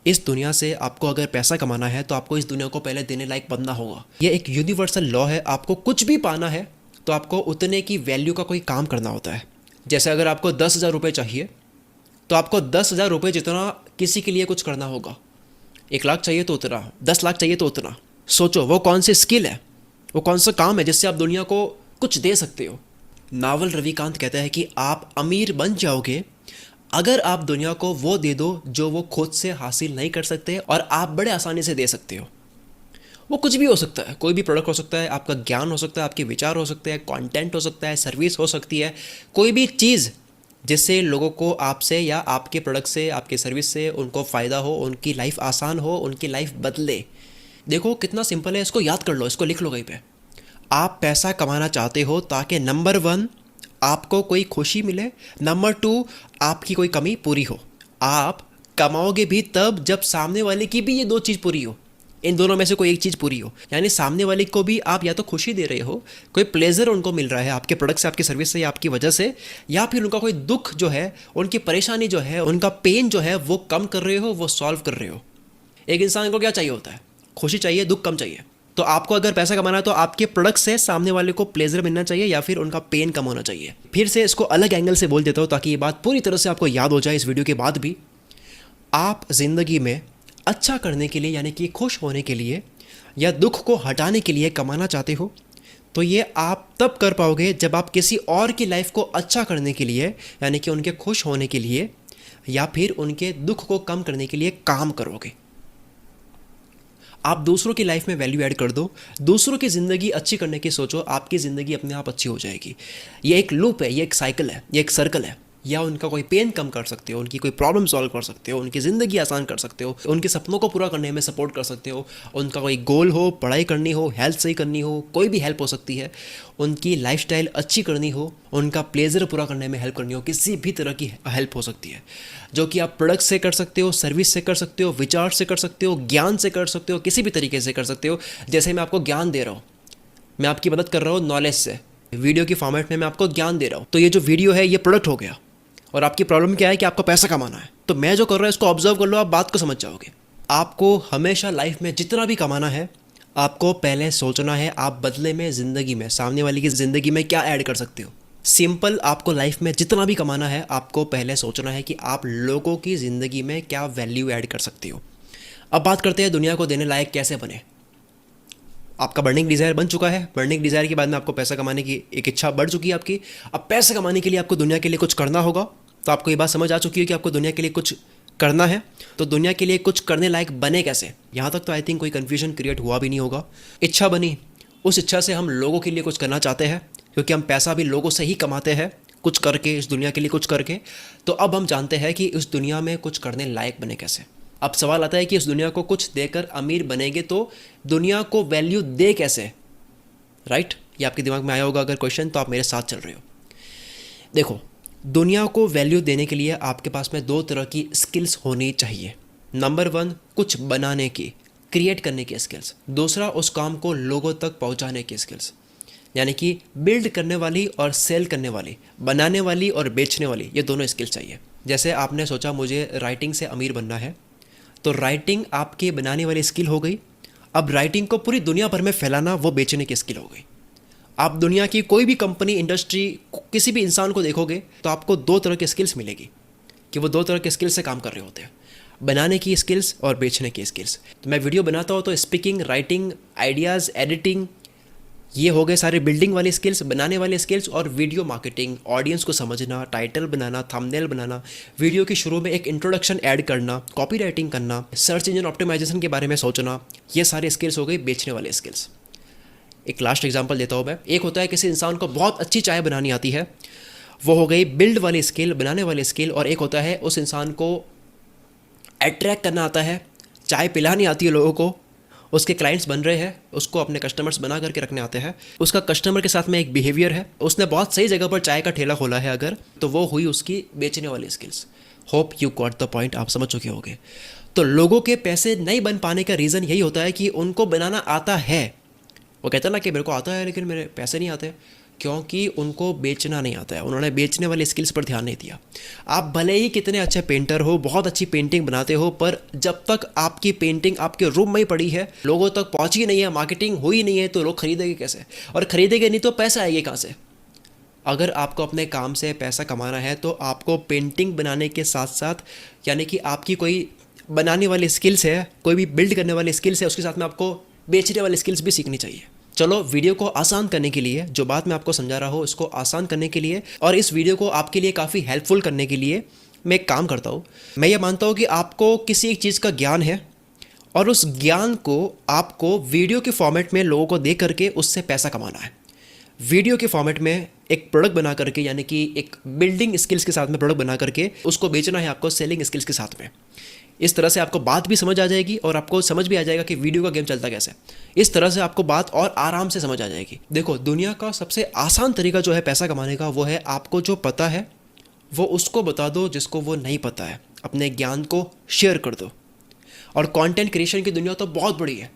इस दुनिया से आपको अगर पैसा कमाना है तो आपको इस दुनिया को पहले देने लायक बनना होगा। ये एक यूनिवर्सल लॉ है, आपको कुछ भी पाना है तो आपको उतने की वैल्यू का कोई काम करना होता है। जैसे अगर आपको 10,000 रुपये चाहिए तो आपको 10,000 रुपये जितना किसी के लिए कुछ करना होगा। 1 लाख चाहिए तो उतना, 10 लाख चाहिए तो उतना। सोचो वो कौन सी स्किल है, वो कौन सा काम है जिससे आप दुनिया को कुछ दे सकते हो। नावल रविकांत कहता है कि आप अमीर बन जाओगे अगर आप दुनिया को वो दे दो जो वो खुद से हासिल नहीं कर सकते और आप बड़े आसानी से दे सकते हो। वो कुछ भी हो सकता है, कोई भी प्रोडक्ट हो सकता है, आपका ज्ञान हो सकता है, आपके विचार हो सकते हैं, कंटेंट हो सकता है, सर्विस हो सकती है, कोई भी चीज़ जिससे लोगों को आपसे या आपके प्रोडक्ट से, आपके सर्विस से उनको फ़ायदा हो, उनकी लाइफ आसान हो, उनकी लाइफ बदले। देखो कितना सिंपल है, इसको याद कर लो, इसको लिख लो कहीं पे। आप पैसा कमाना चाहते हो ताकि नंबर 1 आपको कोई खुशी मिले, नंबर 2 आपकी कोई कमी पूरी हो। आप कमाओगे भी तब जब सामने वाले की भी ये 2 चीज़ पूरी हो, इन दोनों में से कोई एक चीज़ पूरी हो। यानी सामने वाले को भी आप या तो खुशी दे रहे हो, कोई प्लेजर उनको मिल रहा है आपके प्रोडक्ट से, आपकी सर्विस से या आपकी वजह से, या फिर उनका कोई दुख जो है, उनकी परेशानी जो है, उनका पेन जो है वो कम कर रहे हो, वो सॉल्व कर रहे हो। एक इंसान को क्या चाहिए होता है? खुशी चाहिए, दुख कम चाहिए। तो आपको अगर पैसा कमाना है तो आपके प्रोडक्ट से सामने वाले को प्लेजर मिलना चाहिए या फिर उनका पेन कम होना चाहिए। फिर से इसको अलग एंगल से बोल देता हूँ ताकि ये बात पूरी तरह से आपको याद हो जाए इस वीडियो के बाद भी। आप ज़िंदगी में अच्छा करने के लिए, यानी कि खुश होने के लिए या दुख को हटाने के लिए कमाना चाहते हो तो ये आप तब कर पाओगे जब आप किसी और की लाइफ को अच्छा करने के लिए, यानी कि उनके खुश होने के लिए या फिर उनके दुख को कम करने के लिए काम करोगे। आप दूसरों की लाइफ में वैल्यू ऐड कर दो, दूसरों की ज़िंदगी अच्छी करने की सोचो, आपकी ज़िंदगी अपने आप अच्छी हो जाएगी। ये एक लूप है, ये एक साइकिल है, ये एक सर्कल है। या उनका कोई पेन कम कर सकते हो, उनकी कोई प्रॉब्लम सॉल्व कर सकते हो, उनकी ज़िंदगी आसान कर सकते हो, उनके सपनों को पूरा करने में सपोर्ट कर सकते हो। उनका कोई गोल हो, पढ़ाई करनी हो, हेल्थ सही करनी हो, कोई भी हेल्प हो सकती है, उनकी लाइफस्टाइल अच्छी करनी हो, उनका प्लेजर पूरा करने में हेल्प करनी हो, किसी भी तरह की हेल्प हो सकती है, जो कि आप प्रोडक्ट से कर सकते हो, सर्विस से कर सकते हो, विचार से कर सकते हो, ज्ञान से कर सकते हो, किसी भी तरीके से कर सकते हो। जैसे मैं आपको ज्ञान दे रहा हूँ, मैं आपकी मदद कर रहा हूँ नॉलेज से, वीडियो की फॉर्मेट में मैं आपको ज्ञान दे रहा हूँ, तो ये जो वीडियो है ये प्रोडक्ट हो गया। और आपकी प्रॉब्लम क्या है कि आपको पैसा कमाना है, तो मैं जो कर रहा हूँ इसको ऑब्जर्व कर लो, आप बात को समझ जाओगे। आपको हमेशा लाइफ में जितना भी कमाना है, आपको पहले सोचना है आप बदले में ज़िंदगी में, सामने वाले की ज़िंदगी में क्या ऐड कर सकते हो। सिंपल, आपको लाइफ में जितना भी कमाना है आपको पहले सोचना है कि आप लोगों की ज़िंदगी में क्या वैल्यू ऐड कर सकते हो। अब बात करते हैं दुनिया को देने लायक कैसे बने। आपका बर्निंग डिज़ायर बन चुका है, बर्निंग डिज़ायर के बाद में आपको पैसा कमाने की एक इच्छा बढ़ चुकी है आपकी। अब पैसा कमाने के लिए आपको दुनिया के लिए कुछ करना होगा। तो आपको ये बात समझ आ चुकी है कि आपको दुनिया के लिए कुछ करना है, तो दुनिया के लिए कुछ करने लायक बने कैसे। यहाँ तक तो आई थिंक कोई कन्फ्यूजन क्रिएट हुआ भी नहीं होगा। इच्छा बनी, उस इच्छा से हम लोगों के लिए कुछ करना चाहते हैं, क्योंकि हम पैसा भी लोगों से ही कमाते हैं, कुछ करके, इस दुनिया के लिए कुछ करके। तो अब हम जानते हैं कि इस दुनिया में कुछ करने लायक बने कैसे। अब सवाल आता है कि इस दुनिया को कुछ देकर अमीर बनेंगे तो दुनिया को वैल्यू दे कैसे, राइट? ये आपके दिमाग में आया होगा अगर क्वेश्चन, तो आप मेरे साथ चल रहे हो। देखो, दुनिया को वैल्यू देने के लिए आपके पास में 2 तरह की स्किल्स होनी चाहिए। नंबर 1 कुछ बनाने की, क्रिएट करने की स्किल्स। दूसरा उस काम को लोगों तक पहुंचाने की स्किल्स, यानी कि बिल्ड करने वाली और सेल करने वाली, बनाने वाली और बेचने वाली, ये दोनों स्किल्स चाहिए। जैसे आपने सोचा मुझे राइटिंग से अमीर बनना है, तो राइटिंग आपके बनाने वाली स्किल हो गई। अब राइटिंग को पूरी दुनिया भर में फैलाना, वो बेचने की स्किल हो गई। आप दुनिया की कोई भी कंपनी, इंडस्ट्री, किसी भी इंसान को देखोगे तो आपको 2 तरह की स्किल्स मिलेगी कि वो 2 तरह के स्किल्स से काम कर रहे होते हैं, बनाने की स्किल्स और बेचने की स्किल्स। तो मैं वीडियो बनाता हूँ तो स्पीकिंग, राइटिंग, आइडियाज़, एडिटिंग, ये हो गए सारे बिल्डिंग वाली स्किल्स, बनाने वाली स्किल्स। और वीडियो मार्केटिंग, ऑडियंस को समझना, टाइटल बनाना, थंबनेल बनाना, वीडियो के शुरू में एक इंट्रोडक्शन ऐड करना, कॉपी राइटिंग करना, सर्च इंजन ऑप्टिमाइजेशन के बारे में सोचना, ये सारे स्किल्स हो गई बेचने वाले स्किल्स। एक लास्ट एग्जांपल देता हूँ मैं। एक होता है किसी इंसान को बहुत अच्छी चाय बनानी आती है, वो हो गई बिल्ड वाली स्किल, बनाने वाली स्किल। और एक होता है उस इंसान को अट्रैक्ट करना आता है, चाय पिलानी आती है लोगों को, उसके क्लाइंट्स बन रहे हैं, उसको अपने कस्टमर्स बना करके रखने आते हैं, उसका कस्टमर के साथ में एक बिहेवियर है, उसने बहुत सही जगह पर चाय का ठेला खोला है अगर, तो वो हुई उसकी बेचने वाली skills. Hope you got the point, आप समझ चुके होंगे। तो लोगों के पैसे नहीं बन पाने का रीज़न यही होता है कि उनको बनाना आता है। वो कहता है ना कि मेरे को आता है लेकिन मेरे पैसे नहीं आते, क्योंकि उनको बेचना नहीं आता है, उन्होंने बेचने वाले स्किल्स पर ध्यान नहीं दिया। आप भले ही कितने अच्छे पेंटर हो, बहुत अच्छी पेंटिंग बनाते हो, पर जब तक आपकी पेंटिंग आपके रूम में ही पड़ी है, लोगों तक पहुंची नहीं है, मार्केटिंग हुई नहीं है, तो लोग खरीदेंगे कैसे? और खरीदेंगे नहीं तो पैसा आएगा कहाँ से? अगर आपको अपने काम से पैसा कमाना है तो आपको पेंटिंग बनाने के साथ साथ, यानी कि आपकी कोई बनाने वाली स्किल्स है, कोई भी बिल्ड करने वाली स्किल्स है, उसके साथ में आपको बेचने वाली स्किल्स भी सीखनी चाहिए। चलो, वीडियो को आसान करने के लिए, जो बात मैं आपको समझा रहा हूँ इसको आसान करने के लिए और इस वीडियो को आपके लिए काफ़ी हेल्पफुल करने के लिए मैं एक काम करता हूँ। मैं ये मानता हूँ कि आपको किसी एक चीज़ का ज्ञान है और उस ज्ञान को आपको वीडियो के फॉर्मेट में लोगों को दे करके उससे पैसा कमाना है। वीडियो के फॉर्मेट में एक प्रोडक्ट बना करके, यानी कि एक बिल्डिंग स्किल्स के साथ में प्रोडक्ट बना करके उसको बेचना है आपको सेलिंग स्किल्स के साथ में। इस तरह से आपको बात भी समझ आ जाएगी और आपको समझ भी आ जाएगा कि वीडियो का गेम चलता कैसे। इस तरह से आपको बात और आराम से समझ आ जाएगी। देखो, दुनिया का सबसे आसान तरीका जो है पैसा कमाने का, वो है आपको जो पता है वो उसको बता दो जिसको वो नहीं पता है। अपने ज्ञान को शेयर कर दो। और कंटेंट क्रिएशन की दुनिया तो बहुत बड़ी है।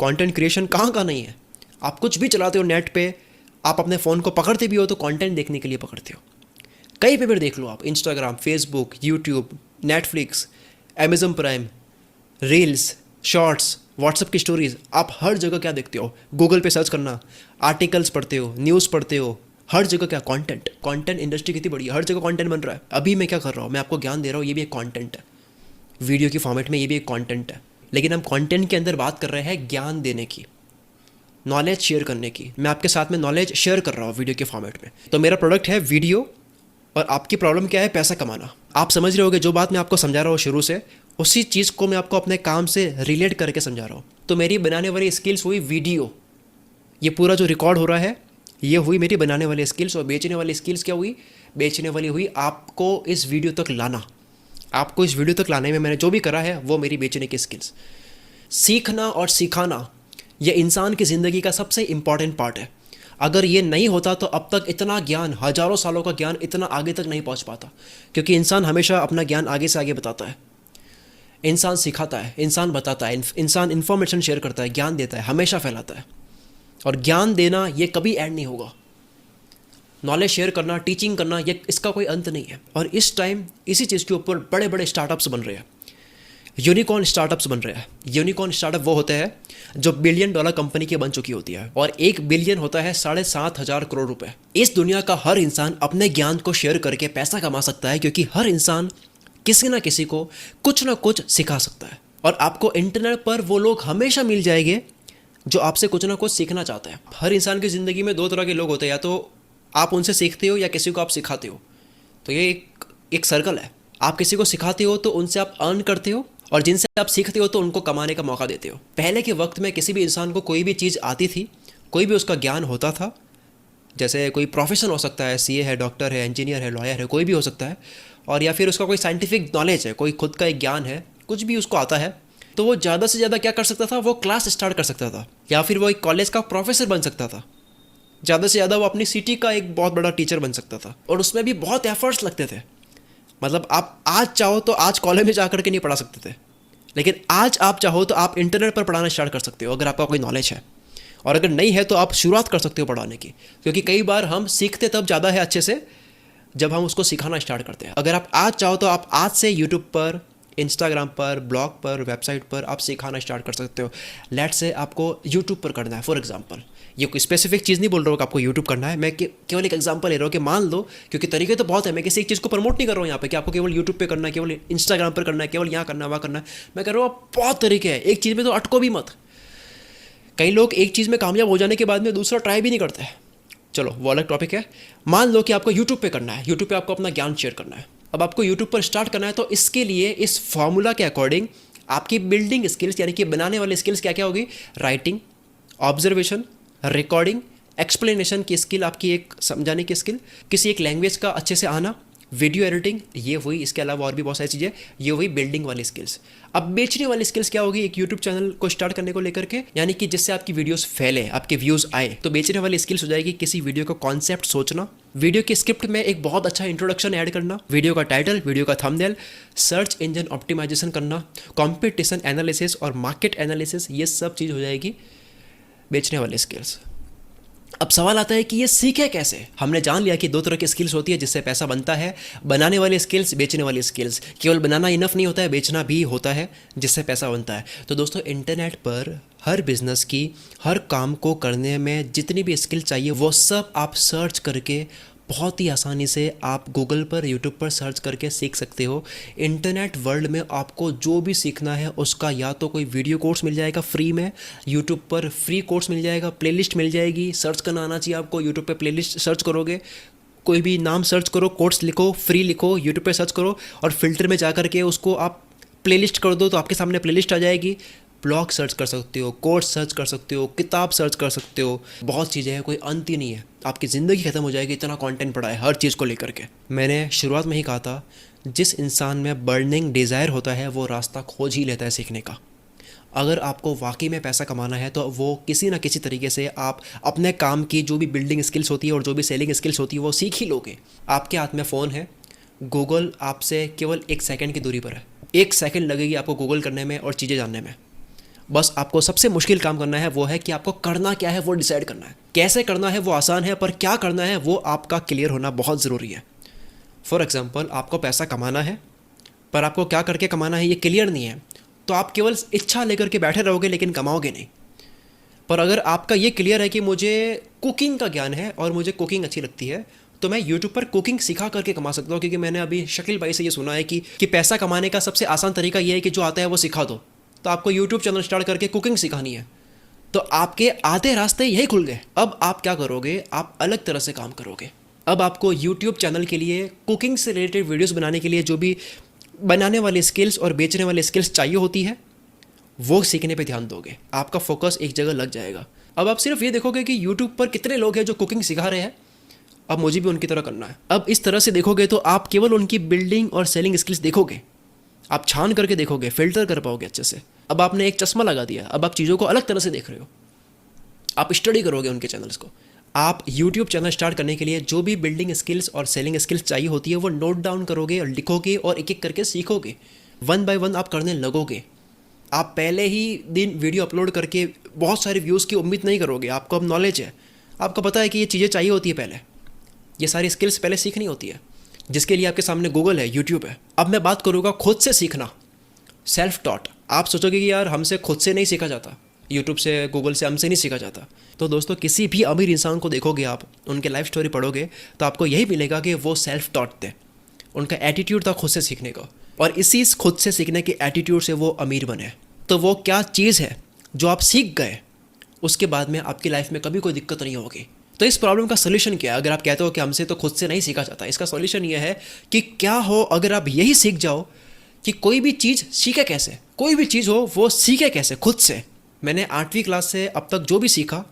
कंटेंट क्रिएशन कहाँ का नहीं है। आप कुछ भी चलाते हो नेट पे, आप अपने फ़ोन को पकड़ते भी हो तो कंटेंट देखने के लिए पकड़ते हो। कहीं पे भी देख लो आप, Instagram, Facebook, YouTube, Netflix, Amazon prime, reels, shorts, WhatsApp की स्टोरीज, आप हर जगह क्या देखते हो? गूगल पे सर्च करना, आर्टिकल्स पढ़ते हो, न्यूज़ पढ़ते हो, हर जगह क्या कंटेंट। कंटेंट इंडस्ट्री कितनी बड़ी है, हर जगह कंटेंट बन रहा है। अभी मैं क्या कर रहा हूँ, मैं आपको ज्ञान दे रहा हूँ, ये भी एक कंटेंट है। वीडियो की फॉर्मेट में ये भी एक कंटेंट है, लेकिन हम कंटेंट के अंदर बात कर रहे हैं ज्ञान देने की, नॉलेज शेयर करने की। मैं आपके साथ में नॉलेज शेयर कर रहा हूँ वीडियो के फॉर्मेट में। तो मेरा प्रोडक्ट है वीडियो और आपकी प्रॉब्लम क्या है? पैसा कमाना। आप समझ रहे होगे जो बात मैं आपको समझा रहा हूँ शुरू से, उसी चीज़ को मैं आपको अपने काम से रिलेट करके समझा रहा हूँ। तो मेरी बनाने वाली स्किल्स हुई वीडियो, ये पूरा जो रिकॉर्ड हो रहा है ये हुई मेरी बनाने वाली स्किल्स। और बेचने वाली स्किल्स क्या हुई? बेचने वाली हुई आपको इस वीडियो तक लाना। आपको इस वीडियो तक लाने में मैंने जो भी करा है वो मेरी बेचने की स्किल्स। सीखना और सिखाना ये इंसान की ज़िंदगी का सबसे इम्पॉर्टेंट पार्ट है। अगर ये नहीं होता तो अब तक इतना ज्ञान, हज़ारों सालों का ज्ञान इतना आगे तक नहीं पहुंच पाता, क्योंकि इंसान हमेशा अपना ज्ञान आगे से आगे बताता है। इंसान सिखाता है, इंसान बताता है, इंसान इन्फॉर्मेशन शेयर करता है, ज्ञान देता है, हमेशा फैलाता है। और ज्ञान देना ये कभी एंड नहीं होगा। नॉलेज शेयर करना, टीचिंग करना, ये इसका कोई अंत नहीं है। और इस टाइम इसी चीज़ के ऊपर बड़े बड़े स्टार्टअप्स बन रहे हैं, यूनिकॉर्न स्टार्टअप्स बन रहे हैं। यूनिकॉर्न स्टार्टअप वो होते हैं जो $1 बिलियन कंपनी की बन चुकी होती है, और 1 बिलियन होता है 7,500 करोड़ रुपए। इस दुनिया का हर इंसान अपने ज्ञान को शेयर करके पैसा कमा सकता है, क्योंकि हर इंसान किसी ना किसी को कुछ ना कुछ सिखा सकता है। और आपको इंटरनेट पर वो लोग हमेशा मिल जाएंगे जो आपसे कुछ ना कुछ सीखना चाहते हैं। हर इंसान की ज़िंदगी में 2 तरह के लोग होते हैं, या तो आप उनसे सीखते हो या किसी को आप सिखाते हो। तो ये एक सर्कल है। आप किसी को सिखाते हो तो उनसे आप अर्न करते हो, और जिनसे आप सीखते हो तो उनको कमाने का मौका देते हो। पहले के वक्त में किसी भी इंसान को कोई भी चीज़ आती थी, कोई भी उसका ज्ञान होता था, जैसे कोई प्रोफेशन हो सकता है, सीए है, डॉक्टर है, इंजीनियर है, लॉयर है, कोई भी हो सकता है, और या फिर उसका कोई साइंटिफिक नॉलेज है, कोई खुद का एक ज्ञान है, कुछ भी उसको आता है, तो वो ज़्यादा से ज़्यादा क्या कर सकता था? वो क्लास स्टार्ट कर सकता था, या फिर वो एक कॉलेज का प्रोफेसर बन सकता था। ज़्यादा से ज़्यादा वो अपनी सिटी का एक बहुत बड़ा टीचर बन सकता था। और उसमें भी बहुत एफर्ट्स लगते थे। मतलब आप आज चाहो तो आज कॉलेज में जा कर के नहीं पढ़ा सकते थे, लेकिन आज आप चाहो तो आप इंटरनेट पर पढ़ाना स्टार्ट कर सकते हो, अगर आपका कोई नॉलेज है। और अगर नहीं है तो आप शुरुआत कर सकते हो पढ़ाने की, क्योंकि कई बार हम सीखते तब ज़्यादा है अच्छे से जब हम उसको सिखाना स्टार्ट करते हैं। अगर आप आज चाहो तो आप आज से यूट्यूब पर, इंस्टाग्राम पर, ब्लॉग पर, वेबसाइट पर आप सिखाना स्टार्ट कर सकते हो। लेट्स से आपको यूट्यूब पर करना है, फॉर एग्जांपल। ये कोई स्पेसिफिक चीज़ नहीं बोल रहा हूँ कि आपको यूट्यूब करना है, मैं केवल एक एग्जांपल ले रहा हूँ कि मान लो, क्योंकि तरीके तो बहुत है, मैं किसी एक चीज़ को प्रमोट नहीं कर रहा हूँ यहाँ पे कि आपको केवल यूट्यूब पे करना है, केवल इंस्टाग्राम पर करना है, केवल यहाँ करना है, वहाँ करना है। मैं कह रहा हूँ बहुत तरीके हैं, एक चीज़ में तो अटको भी मत। कई लोग एक चीज़ में कामयाब हो जाने के बाद में दूसरा ट्राई भी नहीं करते। चलो वो अलग टॉपिक है। मान लो कि आपको यूट्यूब पे करना है, यूट्यूब पे आपको अपना ज्ञान शेयर करना है। अब आपको यूट्यूब पर स्टार्ट करना है, तो इसके लिए इस फॉर्मूला के अकॉर्डिंग आपकी बिल्डिंग स्किल्स, यानी कि बनाने वाली स्किल्स क्या क्या होगी? राइटिंग, ऑब्जर्वेशन, रिकॉर्डिंग, एक्सप्लेनेशन की स्किल, आपकी एक समझाने की स्किल, किसी एक लैंग्वेज का अच्छे से आना, वीडियो एडिटिंग, ये हुई। इसके अलावा और भी बहुत सारी चीज़ें, ये हुई बिल्डिंग वाली स्किल्स। अब बेचने वाली स्किल्स क्या होगी? एक यूट्यूब चैनल को स्टार्ट करने को लेकर के, यानी कि जिससे आपकी वीडियोस फैले, आपके व्यूज़ आए। तो बेचने वाली स्किल्स हो जाएगी किसी वीडियो का कॉन्सेप्ट सोचना, वीडियो के स्क्रिप्ट में एक बहुत अच्छा इंट्रोडक्शन ऐड करना, वीडियो का टाइटल, वीडियो का थंबनेल, सर्च इंजन ऑप्टिमाइजेशन करना, कॉम्पिटिशन एनालिसिस और मार्केट एनालिसिस, ये सब चीज़ हो जाएगी बेचने वाली स्किल्स। अब सवाल आता है कि ये सीखे कैसे। हमने जान लिया कि दो तरह की स्किल्स होती है जिससे पैसा बनता है, बनाने वाली स्किल्स, बेचने वाली स्किल्स। केवल बनाना इनफ नहीं होता है, बेचना भी होता है जिससे पैसा बनता है। तो दोस्तों, इंटरनेट पर हर बिजनेस की, हर काम को करने में जितनी भी स्किल चाहिए वो सब आप सर्च करके बहुत ही आसानी से आप गूगल पर, यूट्यूब पर सर्च करके सीख सकते हो। इंटरनेट वर्ल्ड में आपको जो भी सीखना है उसका या तो कोई वीडियो कोर्स मिल जाएगा फ्री में, यूट्यूब पर फ्री कोर्स मिल जाएगा, प्लेलिस्ट मिल जाएगी। सर्च करना आना चाहिए आपको, यूट्यूब पे प्लेलिस्ट सर्च करोगे, कोई भी नाम सर्च करो, कोर्स लिखो, फ्री लिखो, यूट्यूब पे सर्च करो और फिल्टर में जा करके उसको आप प्लेलिस्ट कर दो तो आपके सामने प्लेलिस्ट आ जाएगी। ब्लॉग सर्च कर सकते हो, कोर्स सर्च कर सकते हो, किताब सर्च कर सकते हो, बहुत चीज़ें हैं, कोई अंत ही नहीं है। आपकी ज़िंदगी ख़त्म हो जाएगी, इतना कंटेंट पड़ा है हर चीज़ को लेकर के। मैंने शुरुआत में ही कहा था, जिस इंसान में बर्निंग डिज़ायर होता है वो रास्ता खोज ही लेता है सीखने का। अगर आपको वाकई में पैसा कमाना है तो वो किसी ना किसी तरीके से आप अपने काम की जो भी बिल्डिंग स्किल्स होती है और जो भी सेलिंग स्किल्स होती है वो सीख ही लोगे। आपके हाथ में फ़ोन है, गूगल आपसे केवल 1 सेकंड की दूरी पर है। 1 सेकंड लगेगी आपको गूगल करने में और चीज़ें जानने में। बस आपको सबसे मुश्किल काम करना है वो है कि आपको करना क्या है वो डिसाइड करना है। कैसे करना है वो आसान है, पर क्या करना है वो आपका क्लियर होना बहुत ज़रूरी है। फॉर एग्जांपल, आपको पैसा कमाना है पर आपको क्या करके कमाना है ये क्लियर नहीं है, तो आप केवल इच्छा लेकर के बैठे रहोगे लेकिन कमाओगे नहीं। पर अगर आपका ये क्लियर है कि मुझे कुकिंग का ज्ञान है और मुझे कुकिंग अच्छी लगती है, तो मैं यूट्यूब पर कुकिंग सिखा करके कमा सकता हूँ। क्योंकि मैंने अभी शकील भाई से ये सुना है कि पैसा कमाने का सबसे आसान तरीका ये है कि जो आता है वो सिखा दो। तो आपको यूट्यूब चैनल स्टार्ट करके कुकिंग सिखानी है, तो आपके आधे रास्ते यही खुल गए। अब आप क्या करोगे, आप अलग तरह से काम करोगे। अब आपको यूट्यूब चैनल के लिए, कुकिंग से रिलेटेड वीडियोस बनाने के लिए जो भी बनाने वाली स्किल्स और बेचने वाली स्किल्स चाहिए होती है वो सीखने पे ध्यान दोगे। आपका फोकस एक जगह लग जाएगा। अब आप सिर्फ ये देखोगे कि यूट्यूब पर कितने लोग हैं जो कुकिंग सिखा रहे हैं, अब मुझे भी उनकी तरह करना है। अब इस तरह से देखोगे तो आप केवल उनकी बिल्डिंग और सेलिंग स्किल्स देखोगे, आप छान करके देखोगे, फिल्टर कर पाओगे अच्छे से। अब आपने एक चश्मा लगा दिया, अब आप चीज़ों को अलग तरह से देख रहे हो, आप स्टडी करोगे उनके चैनल्स को। आप यूट्यूब चैनल स्टार्ट करने के लिए जो भी बिल्डिंग स्किल्स और सेलिंग स्किल्स चाहिए होती है वो नोट डाउन करोगे और लिखोगे और एक एक करके सीखोगे। 1 बाय 1 आप करने लगोगे। आप पहले ही दिन वीडियो अपलोड करके बहुत सारे व्यूज़ की उम्मीद नहीं करोगे। आपको अब नॉलेज है, आपको पता है कि ये चीज़ें चाहिए होती है, पहले ये सारी स्किल्स पहले सीखनी होती है, जिसके लिए आपके सामने गूगल है, यूट्यूब है। अब मैं बात करूँगा खुद से सीखना, सेल्फ टॉट। आप सोचोगे कि यार हमसे खुद से नहीं सीखा जाता, यूट्यूब से, गूगल से हमसे नहीं सीखा जाता। तो दोस्तों, किसी भी अमीर इंसान को देखोगे आप, उनके लाइफ स्टोरी पढ़ोगे तो आपको यही मिलेगा कि वो सेल्फ टॉट थे। उनका एटीट्यूड था खुद से सीखने का, और इसी खुद से सीखने के एटीट्यूड से वो अमीर बने। तो वो क्या चीज़ है जो आप सीख गए, उसके बाद में आपकी लाइफ में कभी कोई दिक्कत नहीं होगी। तो इस प्रॉब्लम का सोल्यूशन क्या है? अगर आप कहते हो कि हमसे तो खुद से नहीं सीखा जाता, इसका सोल्यूशन ये है कि क्या हो अगर आप यही सीख जाओ कि कोई भी चीज़ सीखे कैसे, कोई भी चीज़ हो वो सीखे कैसे खुद से। मैंने 8वीं क्लास से अब तक जो भी सीखा,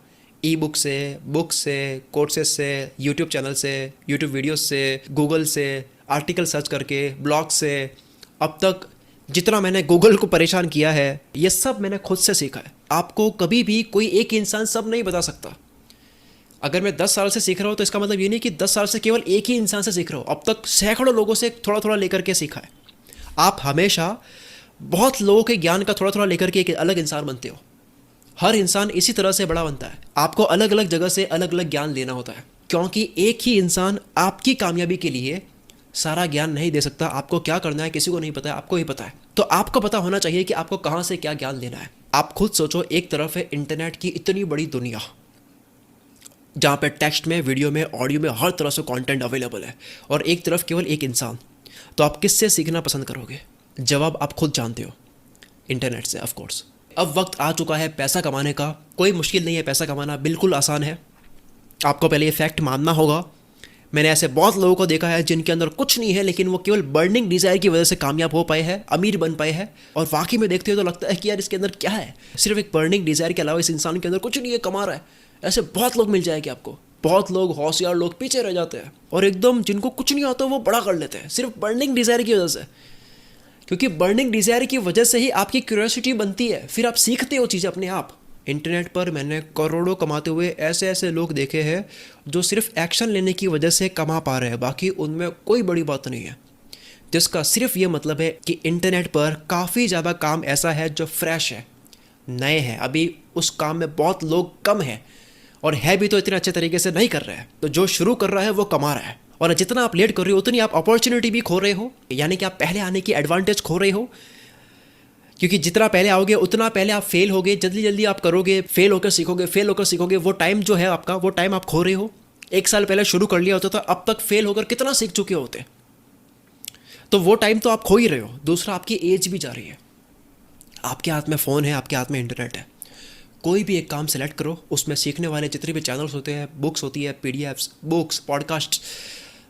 ई बुक से, बुक से, कोर्सेज से, यूट्यूब चैनल से, यूट्यूब वीडियोस से, गूगल से, आर्टिकल सर्च करके, ब्लॉग से, अब तक जितना मैंने गूगल को परेशान किया है, ये सब मैंने खुद से सीखा है। आपको कभी भी कोई एक इंसान सब नहीं बता सकता। अगर मैं 10 साल से सीख रहा हूँ तो इसका मतलब ये नहीं कि 10 साल से केवल एक ही इंसान से सीख रहा हूँ। अब तक सैकड़ों लोगों से थोड़ा थोड़ा लेकर के सीखा है। आप हमेशा बहुत लोगों के ज्ञान का थोड़ा थोड़ा लेकर के एक अलग इंसान बनते हो। हर इंसान इसी तरह से बड़ा बनता है। आपको अलग अलग जगह से अलग अलग ज्ञान लेना होता है, क्योंकि एक ही इंसान आपकी कामयाबी के लिए सारा ज्ञान नहीं दे सकता। आपको क्या करना है किसी को नहीं पता है, आपको ही पता है। तो आपको पता होना चाहिए कि आपको कहाँ से क्या ज्ञान लेना है। आप खुद सोचो, एक तरफ है इंटरनेट की इतनी बड़ी दुनिया, जहाँ पे टेक्स्ट में, वीडियो में, ऑडियो में हर तरह से कंटेंट अवेलेबल है, और एक तरफ केवल एक इंसान। तो आप किससे सीखना पसंद करोगे? जवाब आप खुद जानते हो, इंटरनेट से ऑफ कोर्स। अब वक्त आ चुका है पैसा कमाने का। कोई मुश्किल नहीं है, पैसा कमाना बिल्कुल आसान है। आपको पहले ये फैक्ट मानना होगा। मैंने ऐसे बहुत लोगों को देखा है जिनके अंदर कुछ नहीं है, लेकिन वो केवल बर्निंग डिज़ायर की वजह से कामयाब हो पाए हैं, अमीर बन पाए हैं। और वाकई में देखते हो तो लगता है कि यार इसके अंदर क्या है, सिर्फ एक बर्निंग डिज़ायर के अलावा इस इंसान के अंदर कुछ नहीं है, कमा रहा है। ऐसे बहुत लोग मिल जाएंगे आपको। बहुत लोग, होशियार लोग पीछे रह जाते हैं, और एकदम जिनको कुछ नहीं आता वो बड़ा कर लेते हैं, सिर्फ बर्निंग डिज़ायर की वजह से। क्योंकि बर्निंग डिज़ायर की वजह से ही आपकी क्यूरियोसिटी बनती है, फिर आप सीखते हो चीज़ें अपने आप। इंटरनेट पर मैंने करोड़ों कमाते हुए ऐसे ऐसे लोग देखे हैं जो सिर्फ एक्शन लेने की वजह से कमा पा रहे हैं, बाकी उनमें कोई बड़ी बात नहीं है। जिसका सिर्फ ये मतलब है कि इंटरनेट पर काफ़ी ज़्यादा काम ऐसा है जो फ्रेश है, नए हैं, अभी उस काम में बहुत लोग कम हैं, और है भी तो इतने अच्छे तरीके से नहीं कर रहे हैं। तो जो शुरू कर रहा है वो कमा रहा है, और जितना आप लेट कर रहे हो उतनी आप अपॉर्चुनिटी भी खो रहे हो, यानी कि आप पहले आने की एडवांटेज खो रहे हो। क्योंकि जितना पहले आओगे उतना पहले आप फेल होगे, जल्दी जल्दी आप करोगे, फेल होकर सीखोगे, फेल होकर सीखोगे। वो टाइम जो है आपका, वो टाइम आप खो रहे हो। 1 साल पहले शुरू कर लिया होता तो अब तक फेल होकर कितना सीख चुके होते। तो वो टाइम तो आप खो ही रहे हो। दूसरा, आपकी एज भी जा रही है। आपके हाथ में फ़ोन है, आपके हाथ में इंटरनेट है। कोई भी एक काम सेलेक्ट करो, उसमें सीखने वाले जितने भी चैनल्स होते हैं, बुक्स होती है, PDFs, books, podcast,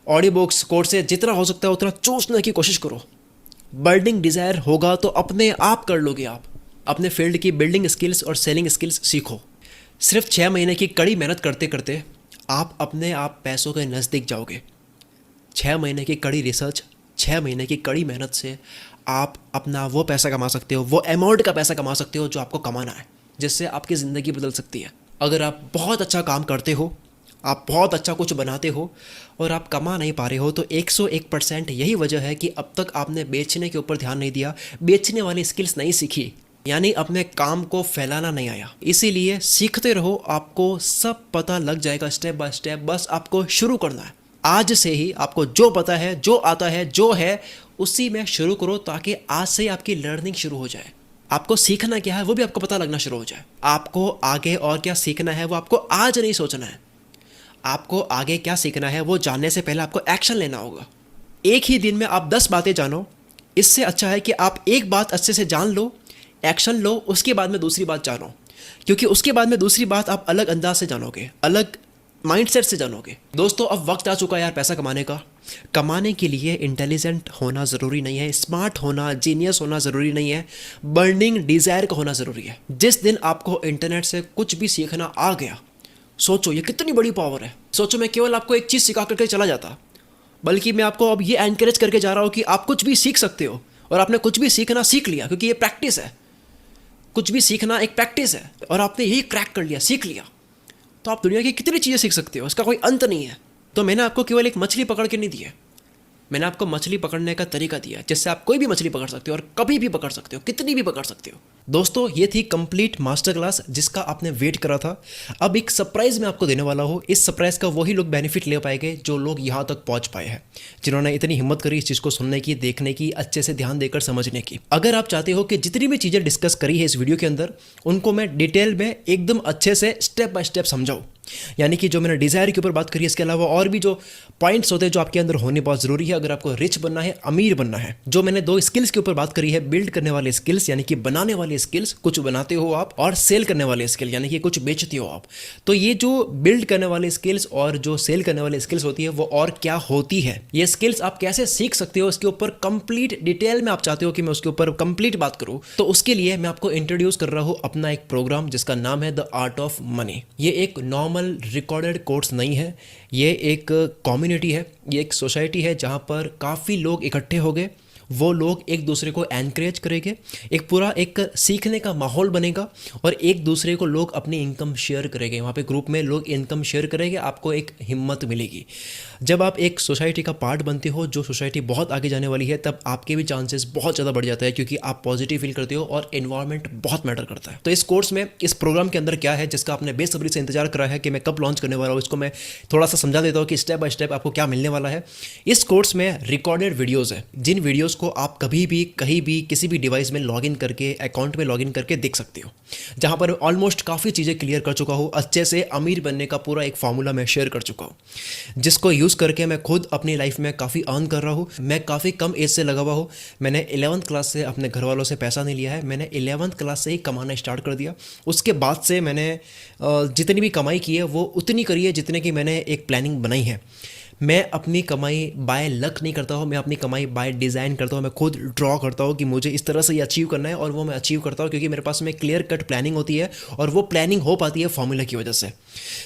audio books, courses, जितना हो सकता है उतना चूसने की कोशिश करो। बर्निंग डिज़ायर होगा तो अपने आप कर लोगे। आप अपने फील्ड की बिल्डिंग स्किल्स और सेलिंग स्किल्स सीखो। सिर्फ 6 महीने की कड़ी मेहनत करते करते आप अपने आप पैसों के नज़दीक जाओगे। 6 महीने की कड़ी रिसर्च, 6 महीने की कड़ी मेहनत से आप अपना वो पैसा कमा सकते हो, वो अमाउंट का पैसा कमा सकते हो जो आपको कमाना है, जिससे आपकी ज़िंदगी बदल सकती है। अगर आप बहुत अच्छा काम करते हो, आप बहुत अच्छा कुछ बनाते हो और आप कमा नहीं पा रहे हो, तो 101% यही वजह है कि अब तक आपने बेचने के ऊपर ध्यान नहीं दिया, बेचने वाली स्किल्स नहीं सीखी, यानी अपने काम को फैलाना नहीं आया। इसीलिए सीखते रहो, आपको सब पता लग जाएगा स्टेप बाय स्टेप। बस आपको शुरू करना है। आज से ही आपको जो पता है, जो आता है, जो है, उसी में शुरू करो, ताकि आज से ही आपकी लर्निंग शुरू हो जाए। आपको सीखना क्या है वो भी आपको पता लगना शुरू हो जाए। आपको आगे और क्या सीखना है वो आपको आज नहीं सोचना है। आपको आगे क्या सीखना है वो जानने से पहले आपको एक्शन लेना होगा। एक ही दिन में आप 10 बातें जानो, इससे अच्छा है कि आप एक बात अच्छे से जान लो, एक्शन लो, उसके बाद में दूसरी बात जानो। क्योंकि उसके बाद में दूसरी बात आप अलग अंदाज से जानोगे, अलग माइंडसेट से जानोगे। दोस्तों, अब वक्त आ चुका है यार पैसा कमाने का। कमाने के लिए इंटेलिजेंट होना ज़रूरी नहीं है, स्मार्ट होना, जीनियस होना ज़रूरी नहीं है, बर्निंग डिज़ायर का होना ज़रूरी है। जिस दिन आपको इंटरनेट से कुछ भी सीखना आ गया, सोचो ये कितनी बड़ी पावर है। सोचो मैं केवल आपको एक चीज़ सिखा करके चला जाता, बल्कि मैं आपको अब ये एनकरेज करके जा रहा हूँ कि आप कुछ भी सीख सकते हो। और आपने कुछ भी सीखना सीख लिया, क्योंकि ये प्रैक्टिस है। कुछ भी सीखना एक प्रैक्टिस है, और आपने यही क्रैक कर लिया, सीख लिया, तो आप दुनिया की कितनी चीज़ें सीख सकते हो, इसका कोई अंत नहीं है। तो मैंने आपको केवल एक मछली पकड़ के नहीं दी है, मैंने आपको मछली पकड़ने का तरीका दिया, जिससे आप कोई भी मछली पकड़ सकते हो और कभी भी पकड़ सकते हो, कितनी भी पकड़ सकते हो। दोस्तों, ये थी कंप्लीट मास्टर क्लास जिसका आपने वेट करा था। अब एक सरप्राइज मैं आपको देने वाला हूँ। इस सरप्राइज का वही लोग बेनिफिट ले पाएंगे जो लोग यहाँ तक पहुँच पाए हैं, जिन्होंने इतनी हिम्मत करी इस चीज़ को सुनने की, देखने की, अच्छे से ध्यान देकर समझने की। अगर आप चाहते हो कि जितनी भी चीज़ें डिस्कस करी है इस वीडियो के अंदर, उनको मैं डिटेल में एकदम अच्छे से स्टेप बाय स्टेप समझाऊँ, यानी कि जो मैंने डिज़ायर के ऊपर बात करी है, इसके अलावा और भी जो पॉइंट्स होते हैं जो आपके अंदर होने बहुत ज़रूरी है अगर आपको रिच बनना है, अमीर बनना है। जो मैंने 2 स्किल्स के ऊपर बात करी है, बिल्ड करने वाले स्किल्स यानी कि बनाने वाले स्किल्स, कुछ बनाते हो आप, और सेल करने वाले स्किल यानी कि कुछ बेचते हो आप। तो ये जो बिल्ड करने वाले स्किल्स और जो सेल करने वाली स्किल्स होती है वो और क्या होती है, ये स्किल्स आप कैसे सीख सकते हो, इसके ऊपर कंप्लीट डिटेल में आप चाहते हो कि मैं उसके ऊपर कंप्लीट बात करूं, तो उसके लिए मैं आपको इंट्रोड्यूस कर रहा हूं अपना एक प्रोग्राम जिसका नाम है द आर्ट ऑफ मनी। ये एक नॉर्मल रिकॉर्डेड कोर्स नहीं है, ये एक कम्युनिटी है, ये एक सोसाइटी है जहाँ पर काफ़ी लोग इकट्ठे हो गए। वो लोग एक दूसरे को एनकरेज करेंगे, एक पूरा एक सीखने का माहौल बनेगा, और एक दूसरे को लोग अपनी इनकम शेयर करेंगे। वहाँ पे ग्रुप में लोग इनकम शेयर करेंगे, आपको एक हिम्मत मिलेगी। जब आप एक सोसाइटी का पार्ट बनते हो जो सोसाइटी बहुत आगे जाने वाली है, तब आपके भी चांसेस बहुत ज़्यादा बढ़ जाता है, क्योंकि आप पॉजिटिव फील करते हो और एनवायरनमेंट बहुत मैटर करता है। तो इस कोर्स में, इस प्रोग्राम के अंदर क्या है जिसका आपने बेसब्री से इंतजार करा है कि मैं कब लॉन्च करने वाला हूँ, इसको मैं थोड़ा सा समझा देता हूँ कि स्टेप बाय स्टेप आपको क्या मिलने वाला है। इस कोर्स में रिकॉर्डेड वीडियोज़ है, जिन वीडियोज़ को आप कभी भी, कहीं भी, किसी भी डिवाइस में लॉगिन करके, अकाउंट में लॉगिन करके देख सकते हो, जहाँ पर ऑलमोस्ट काफ़ी चीज़ें क्लियर कर चुका हूँ। अच्छे से अमीर बनने का पूरा एक फार्मूला मैं शेयर कर चुका हूँ, जिसको यूज़ करके मैं खुद अपनी लाइफ में काफ़ी अर्न कर रहा हूँ। मैं काफ़ी कम एज से लगा हुआ हूँ। मैंने 11th क्लास से अपने घर वालों से पैसा नहीं लिया है, मैंने 11th क्लास से ही कमाना स्टार्ट कर दिया। उसके बाद से मैंने जितनी भी कमाई की है वो उतनी करी है जितने की मैंने एक प्लानिंग बनाई है। मैं अपनी कमाई बाय लक नहीं करता हूँ, मैं अपनी कमाई बाय डिज़ाइन करता हूँ। मैं खुद ड्रॉ करता हूँ कि मुझे इस तरह से ये अचीव करना है, और वो मैं अचीव करता हूँ क्योंकि मेरे पास में क्लियर कट प्लानिंग होती है, और वो प्लानिंग हो पाती है फॉर्मूला की वजह से।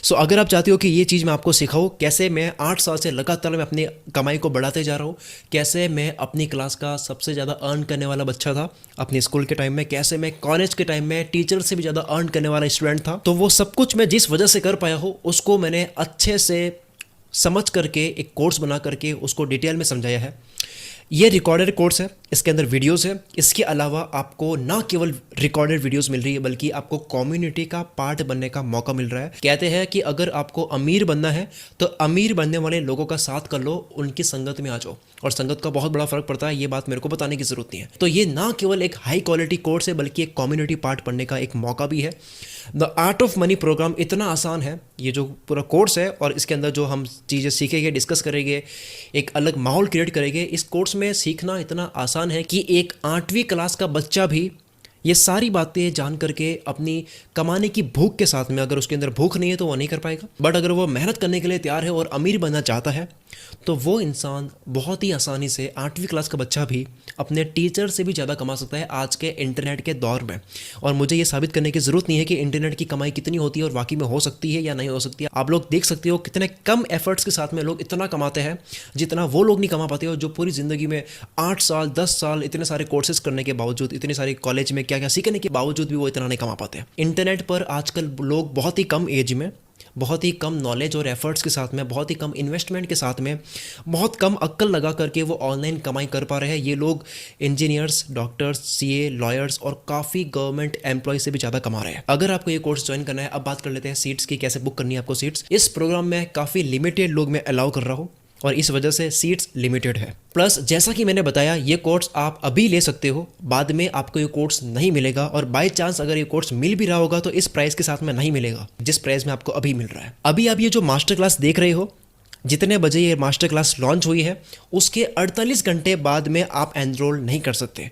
सो अगर आप चाहते हो कि ये चीज़ मैं आपको सिखाऊँ, कैसे मैं 8 साल से लगातार मैं अपनी कमाई को बढ़ाते जा रहा हूँ, कैसे मैं अपनी क्लास का सबसे ज़्यादा अर्न करने वाला बच्चा था अपने स्कूल के टाइम में, कैसे मैं कॉलेज के टाइम में टीचर से भी ज़्यादा अर्न करने वाला स्टूडेंट था, तो वो सब कुछ मैं जिस वजह से कर पाया हूँ उसको मैंने अच्छे से समझ करके एक कोर्स बना करके उसको डिटेल में समझाया है। ये रिकॉर्डेड कोर्स है, इसके अंदर वीडियोस है। इसके अलावा आपको ना केवल रिकॉर्डेड वीडियोस मिल रही है बल्कि आपको कम्युनिटी का पार्ट बनने का मौका मिल रहा है। कहते हैं कि अगर आपको अमीर बनना है तो अमीर बनने वाले लोगों का साथ कर लो, उनकी संगत में आ जाओ, और संगत का बहुत बड़ा फर्क पड़ता है, ये बात मेरे को बताने की जरूरत नहीं है। तो ये ना केवल एक हाई क्वालिटी कोर्स है बल्कि एक कम्युनिटी पार्ट बनने का एक मौका भी है। The art of money programme इतना आसान है, ये जो पूरा कोर्स है और इसके अंदर जो हम चीज़ें सीखेंगे, डिस्कस करेंगे, एक अलग माहौल क्रिएट करेंगे। इस कोर्स में सीखना इतना आसान है कि एक 8वीं क्लास का बच्चा भी ये सारी बातें जान करके अपनी कमाने की भूख के साथ में, अगर उसके अंदर भूख नहीं है तो वो नहीं कर पाएगा, बट अगर वो मेहनत करने के लिए तैयार है और अमीर बनना चाहता है तो वो इंसान बहुत ही आसानी से 8वीं क्लास का बच्चा भी अपने टीचर से भी ज़्यादा कमा सकता है आज के इंटरनेट के दौर में। और मुझे ये साबित करने की ज़रूरत नहीं है कि इंटरनेट की कमाई कितनी होती है और वाकई में हो सकती है या नहीं हो सकती है। आप लोग देख सकते हो कितने कम एफर्ट्स के साथ में लोग इतना कमाते हैं जितना वो लोग नहीं कमा पाते हो जो पूरी ज़िंदगी में 8 साल 10 साल इतने सारे कोर्सेज करने के बावजूद, इतने सारे कॉलेज में क्या क्या सीखने के बावजूद भी वो इतना नहीं कमा पाते। इंटरनेट पर आजकल लोग बहुत ही कम एज में, बहुत ही कम नॉलेज और एफर्ट्स के साथ में, बहुत ही कम इन्वेस्टमेंट के साथ में, बहुत कम अक्ल लगा करके वो ऑनलाइन कमाई कर पा रहे हैं। ये लोग इंजीनियर्स, डॉक्टर्स, सीए, लॉयर्स और काफ़ी गवर्नमेंट एम्प्लॉय से भी ज़्यादा कमा रहे हैं। अगर आपको ये कोर्स ज्वाइन करना है, अब बात कर लेते हैं सीट्स की, कैसे बुक करनी है आपको सीट्स। इस प्रोग्राम में काफ़ी लिमिटेड लोग मैं अलाउ कर रहा हूँ और इस वजह से सीट्स लिमिटेड है। प्लस जैसा कि मैंने बताया, ये कोर्स आप अभी ले सकते हो, बाद में आपको ये कोर्स नहीं मिलेगा, और बाय चांस अगर ये कोर्स मिल भी रहा होगा तो इस प्राइस के साथ में नहीं मिलेगा जिस प्राइस में आपको अभी मिल रहा है। अभी आप ये जो मास्टर क्लास देख रहे हो, जितने बजे ये मास्टर क्लास लॉन्च हुई है उसके 48 घंटे बाद में आप एनरोल नहीं कर सकते।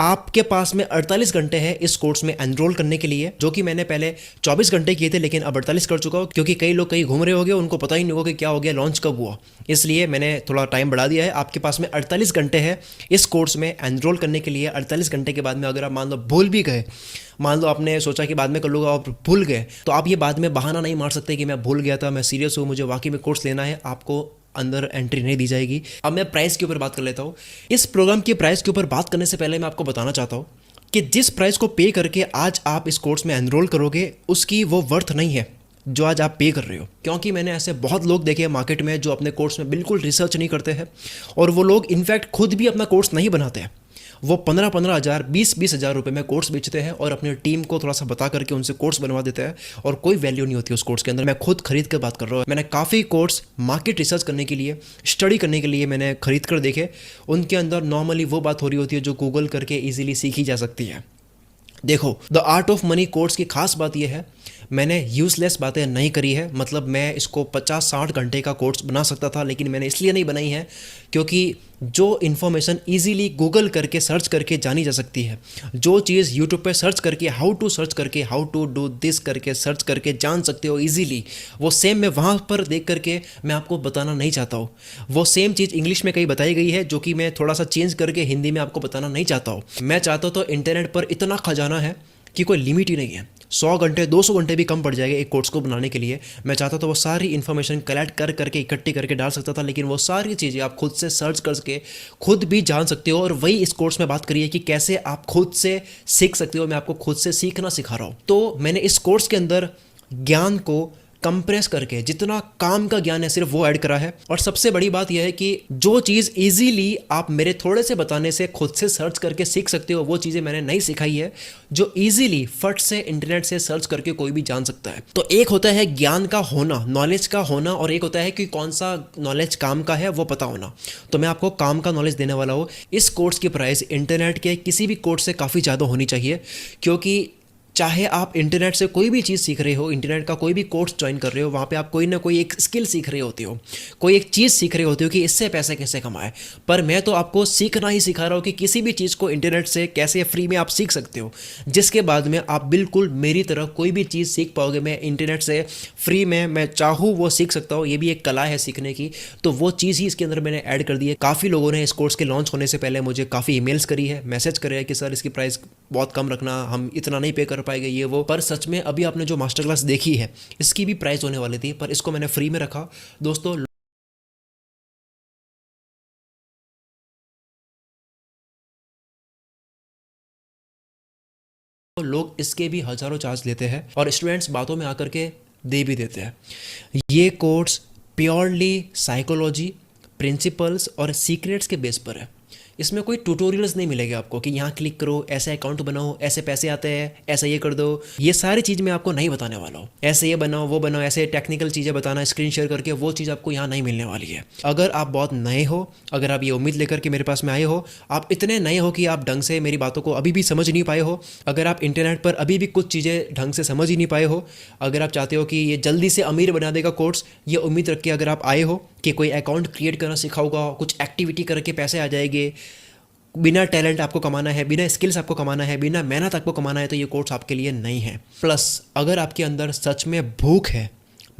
आपके पास में 48 घंटे है इस कोर्स में एनरोल करने के लिए, जो कि मैंने पहले 24 घंटे किए थे लेकिन अब 48 कर चुका हूँ, क्योंकि कई लोग कहीं घूम रहे होंगे, उनको पता ही नहीं होगा कि क्या हो गया, लॉन्च कब हुआ, इसलिए मैंने थोड़ा टाइम बढ़ा दिया है। आपके पास में 48 घंटे है इस कोर्स में एनरोल करने के लिए। 48 घंटे के बाद में अगर आप मान लो भूल भी गए, मान लो आपने सोचा कि बाद में कर लूँगा और भूल गए, तो आप ये बाद में बहाना नहीं मार सकते कि मैं भूल गया था, मैं सीरियस हूँ, मुझे वाकई में कोर्स लेना है। आपको अंदर एंट्री नहीं दी जाएगी। अब मैं प्राइस के ऊपर बात कर लेता हूँ। इस प्रोग्राम की प्राइस के ऊपर बात करने से पहले मैं आपको बताना चाहता हूँ कि जिस प्राइस को पे करके आज आप इस कोर्स में एनरोल करोगे उसकी वो वर्थ नहीं है जो आज आप पे कर रहे हो। क्योंकि मैंने ऐसे बहुत लोग देखे हैं मार्केट में जो अपने कोर्स में बिल्कुल रिसर्च नहीं करते हैं, और वो लोग इनफैक्ट खुद भी अपना कोर्स नहीं बनाते हैं। वो 15-15 हज़ार, 20-20 हज़ार रुपये में कोर्स बेचते हैं और अपनी टीम को थोड़ा सा बता करके उनसे कोर्स बनवा देते हैं, और कोई वैल्यू नहीं होती उस कोर्स के अंदर। मैं खुद खरीद कर बात कर रहा हूँ। मैंने काफ़ी कोर्स मार्केट रिसर्च करने के लिए, स्टडी करने के लिए मैंने खरीद कर देखे। उनके अंदर नॉर्मली वो बात हो रही होती है जो गूगल करके ईजिली सीखी जा सकती है। देखो, the art of money course की खास बात यह है, मैंने यूज़लेस बातें नहीं करी है। मतलब मैं इसको 50-60 घंटे का कोर्स बना सकता था, लेकिन मैंने इसलिए नहीं बनाई है क्योंकि जो इन्फॉर्मेशन इजीली गूगल करके सर्च करके जानी जा सकती है, जो चीज़ यूट्यूब पे सर्च करके हाउ टू सर्च करके, हाउ टू डू दिस करके सर्च करके जान सकते हो इजीली, वो सेम मैं वहाँ पर देख करके मैं आपको बताना नहीं चाहता हूँ। वो सेम चीज़ इंग्लिश में कहीं बताई गई है जो कि मैं थोड़ा सा चेंज करके हिंदी में आपको बताना नहीं चाहता हूँ। मैं चाहता हूँ तो इंटरनेट पर इतना खजाना है कि कोई लिमिट ही नहीं है। 100 घंटे 200 घंटे भी कम पड़ जाएगा एक कोर्स को बनाने के लिए। मैं चाहता तो वो सारी इन्फॉर्मेशन कलेक्ट कर करके इकट्ठी करके डाल सकता था, लेकिन वो सारी चीज़ें आप खुद से सर्च करके खुद भी जान सकते हो। और वही इस कोर्स में बात करिए कि कैसे आप खुद से सीख सकते हो। मैं आपको खुद से सीखना सिखा रहा हूँ। तो मैंने इस कोर्स के अंदर ज्ञान को कंप्रेस करके जितना काम का ज्ञान है सिर्फ वो ऐड करा है। और सबसे बड़ी बात यह है कि जो चीज़ इजीली आप मेरे थोड़े से बताने से खुद से सर्च करके सीख सकते हो, वो चीज़ें मैंने नहीं सिखाई है जो इजीली फट से इंटरनेट से सर्च करके कोई भी जान सकता है। तो एक होता है ज्ञान का होना, नॉलेज का होना, और एक होता है कि कौन सा नॉलेज काम का है वो पता होना। तो मैं आपको काम का नॉलेज देने वाला हूँ। इस कोर्स की प्राइस इंटरनेट के किसी भी कोर्स से काफ़ी ज़्यादा होनी चाहिए, क्योंकि चाहे आप इंटरनेट से कोई भी चीज़ सीख रहे हो, इंटरनेट का कोई भी कोर्स ज्वाइन कर रहे हो, वहाँ पे आप कोई ना कोई एक स्किल सीख रहे होते हो, कोई एक चीज़ सीख रहे होते हो कि इससे पैसे कैसे कमाए। पर मैं तो आपको सीखना ही सिखा रहा हूँ कि किसी भी चीज़ को इंटरनेट से कैसे फ्री में आप सीख सकते हो, जिसके बाद में आप बिल्कुल मेरी तरह कोई भी चीज़ सीख पाओगे। मैं इंटरनेट से फ्री में मैं चाहूँ वो सीख सकता हूँ। ये भी एक कला है सीखने की, तो वो चीज़ ही इसके अंदर मैंने ऐड कर दी है। काफ़ी लोगों ने इस कोर्स के लॉन्च होने से पहले मुझे काफ़ी ईमेल्स करी है, मैसेज करे है कि सर इसकी प्राइस बहुत कम रखना, हम इतना नहीं पे कर पाएंगे ये वो। पर सच में अभी आपने जो मास्टर क्लास देखी है इसकी भी प्राइस होने वाली थी, पर इसको मैंने फ्री में रखा। दोस्तों, लोग इसके भी हज़ारों चार्ज लेते हैं और स्टूडेंट्स बातों में आकर के दे भी देते हैं। ये कोर्स प्योरली साइकोलॉजी, प्रिंसिपल्स और सीक्रेट्स के बेस पर है। इसमें कोई ट्यूटोरियल्स नहीं मिलेगा आपको कि यहाँ क्लिक करो, ऐसे अकाउंट बनाओ, ऐसे पैसे आते हैं, ऐसा ये कर दो। ये सारी चीज़ मैं आपको नहीं बताने वाला हूँ। ऐसे ये बनाओ, वो बनाओ, ऐसे टेक्निकल चीज़ें बताना स्क्रीन शेयर करके, वो चीज़ आपको यहाँ नहीं मिलने वाली है। अगर आप बहुत नए हो, अगर आप ये उम्मीद लेकर के मेरे पास में आए हो, आप इतने नए हो कि आप ढंग से मेरी बातों को अभी भी समझ नहीं पाए हो, अगर आप इंटरनेट पर अभी भी कुछ चीज़ें ढंग से समझ ही नहीं पाए हो, अगर आप चाहते हो कि ये जल्दी से अमीर बना देगा कोर्स, ये उम्मीद रख के अगर आप आए हो कि कोई अकाउंट क्रिएट करना सिखाऊगा, कुछ एक्टिविटी करके पैसे आ जाएंगे, बिना टैलेंट आपको कमाना है, बिना स्किल्स आपको कमाना है, बिना मेहनत आपको कमाना है, तो ये कोर्स आपके लिए नहीं है। प्लस अगर आपके अंदर सच में भूख है,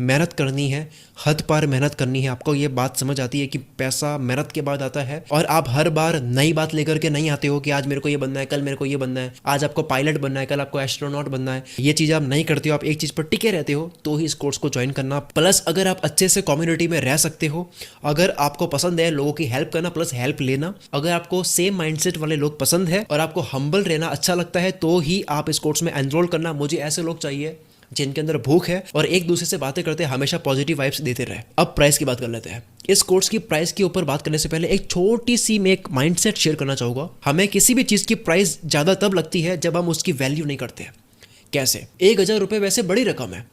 मेहनत करनी है, हद पार मेहनत करनी है, आपको ये बात समझ आती है कि पैसा मेहनत के बाद आता है, और आप हर बार नई बात लेकर के नहीं आते हो कि आज मेरे को ये बनना है, कल मेरे को ये बनना है, आज आपको पायलट बनना है, कल आपको एस्ट्रोनॉट बनना है, ये चीज़ आप नहीं करते हो, आप एक चीज़ पर टिके रहते हो, तो ही इस कोर्स को ज्वाइन करना। प्लस अगर आप अच्छे से कम्युनिटी में रह सकते हो, अगर आपको पसंद है लोगों की हेल्प करना प्लस हेल्प लेना, अगर आपको सेम माइंडसेट वाले लोग पसंद है और आपको हम्बल रहना अच्छा लगता है, तो ही आप इस कोर्स में एनरोल करना। मुझे ऐसे लोग चाहिए जिनके अंदर भूख है और एक दूसरे से बातें करते हमेशा पॉजिटिव वाइब्स देते रहे। अब प्राइस की बात कर लेते हैं। इस कोर्स की प्राइस के ऊपर बात करने से पहले एक छोटी सी मैं एक माइंडसेट शेयर करना चाहूँगा। हमें किसी भी चीज़ की प्राइस ज़्यादा तब लगती है जब हम उसकी वैल्यू नहीं करते। कैसे? 1,000 रुपये वैसे बड़ी रकम है।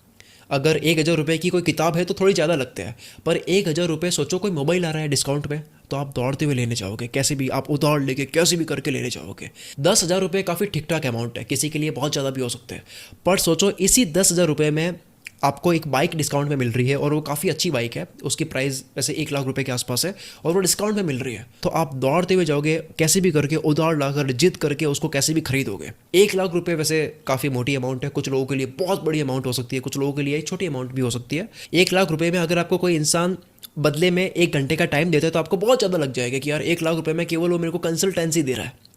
अगर 1,000 रुपये की कोई किताब है तो थोड़ी ज़्यादा लगते हैं, पर 1,000 रुपये सोचो कोई मोबाइल आ रहा है डिस्काउंट में, तो आप दौड़ते हुए लेने जाओगे, कैसे भी आप उधार लेके कैसे भी करके लेने जाओगे। 10,000 रुपये काफ़ी ठीक ठाक अमाउंट है, किसी के लिए बहुत ज़्यादा भी हो सकते हैं, पर सोचो इसी 10,000 रुपये में आपको एक बाइक डिस्काउंट में मिल रही है और वो काफ़ी अच्छी बाइक है, उसकी प्राइस वैसे 1 लाख रुपए के आसपास है और वो डिस्काउंट में मिल रही है, तो आप दौड़ते हुए जाओगे, कैसे भी करके उधार लाकर जिद करके उसको कैसे भी खरीदोगे। 1 लाख रुपए वैसे काफ़ी मोटी अमाउंट है, कुछ लोगों के लिए बहुत बड़ी अमाउंट हो सकती है, कुछ लोगों के लिए छोटी अमाउंट भी हो सकती है। 1 लाख रुपये में अगर आपको कोई इंसान बदले में 1 घंटे का टाइम देता है तो आपको बहुत ज़्यादा लग जाएगा कि यार 1 लाख रुपये में केवल वो मेरे को कंसल्टेंसी दे रहा है।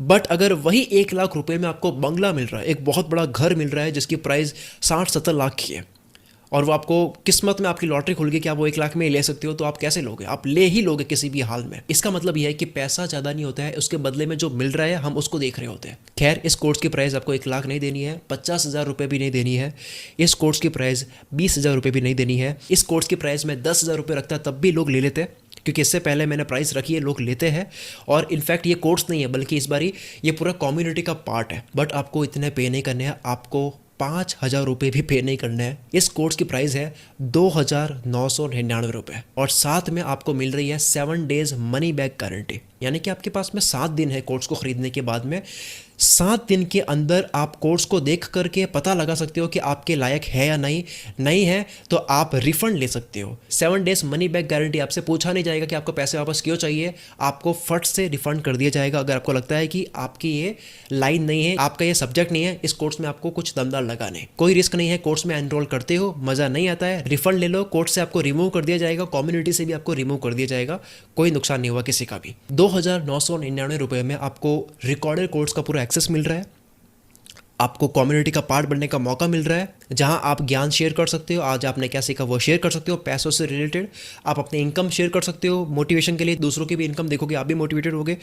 बट अगर वही 1 लाख रुपये में आपको बंगला मिल रहा है, एक बहुत बड़ा घर मिल रहा है जिसकी प्राइस 60-70 लाख की है, और वो आपको किस्मत में आपकी लॉटरी खुल गई कि आप वो 1 लाख में ही ले सकते हो, तो आप कैसे लोगे? आप ले ही लोगे किसी भी हाल में। इसका मतलब यह है कि पैसा ज़्यादा नहीं होता है, उसके बदले में जो मिल रहा है हम उसको देख रहे होते हैं। खैर, इस कोर्स की प्राइस आपको 1 लाख नहीं देनी है, 50,000 रुपये भी नहीं देनी है, इस कोर्स की प्राइस 20,000 रुपये भी नहीं देनी है। इस कोर्स की प्राइस में 10,000 रुपये रखता तब भी लोग ले लेते हैं, क्योंकि इससे पहले मैंने प्राइस रखी है, लोग लेते हैं। और इनफैक्ट ये कोर्स नहीं है, बल्कि इस बारी ये पूरा कम्युनिटी का पार्ट है। बट आपको इतने पे नहीं करने हैं, आपको 5,000 रुपये भी पे नहीं करना है। इस कोर्स की प्राइस है 2,999 रुपये, और साथ में आपको मिल रही है 7 डेज मनी बैक गारंटी, यानी कि आपके पास में 7 दिन है कोर्स को खरीदने के बाद में। 7 दिन के अंदर आप कोर्स को देख करके पता लगा सकते हो कि आपके लायक है या नहीं है तो आप रिफंड ले सकते हो। 7 डेज मनी बैक गारंटी, आपसे पूछा नहीं जाएगा कि आपको पैसे वापस क्यों चाहिए, आपको फट से रिफंड कर दिया जाएगा। अगर आपको लगता है कि आपकी ये लाइन नहीं है, आपका ये सब्जेक्ट नहीं है, इस कोर्स में आपको कुछ दमदार लगाने, कोई रिस्क नहीं है। कोर्स में एनरोल करते हो, मज़ा नहीं आता है, रिफंड ले लो, कोर्स से आपको रिमूव कर दिया जाएगा, कम्युनिटी से भी आपको रिमूव कर दिया जाएगा, कोई नुकसान नहीं हुआ किसी का भी। 2,999 रुपये में आपको रिकॉर्डेड कोर्स का पूरा एक्सेस मिल रहा है, आपको कम्युनिटी का पार्ट बनने का मौका मिल रहा है, जहां आप ज्ञान शेयर कर सकते हो, आज आपने क्या सीखा वो शेयर कर सकते हो, पैसों से रिलेटेड आप अपने इनकम शेयर कर सकते हो, मोटिवेशन के लिए दूसरों की भी इनकम देखोगे, आप भी मोटिवेटेड होगे।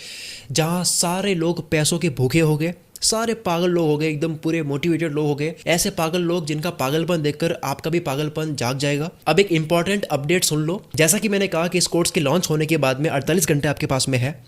जहां सारे लोग पैसों के भूखे हो गए, सारे पागल लोग हो गए, एकदम पूरे मोटिवेटेड लोग हो गए, ऐसे पागल लोग जिनका पागलपन देखकर आपका भी पागलपन जाग जाएगा। अब एक इंपॉर्टेंट अपडेट सुन लो। जैसा कि मैंने कहा कि इस कोर्स के लॉन्च होने के बाद में 48 घंटे आपके पास में है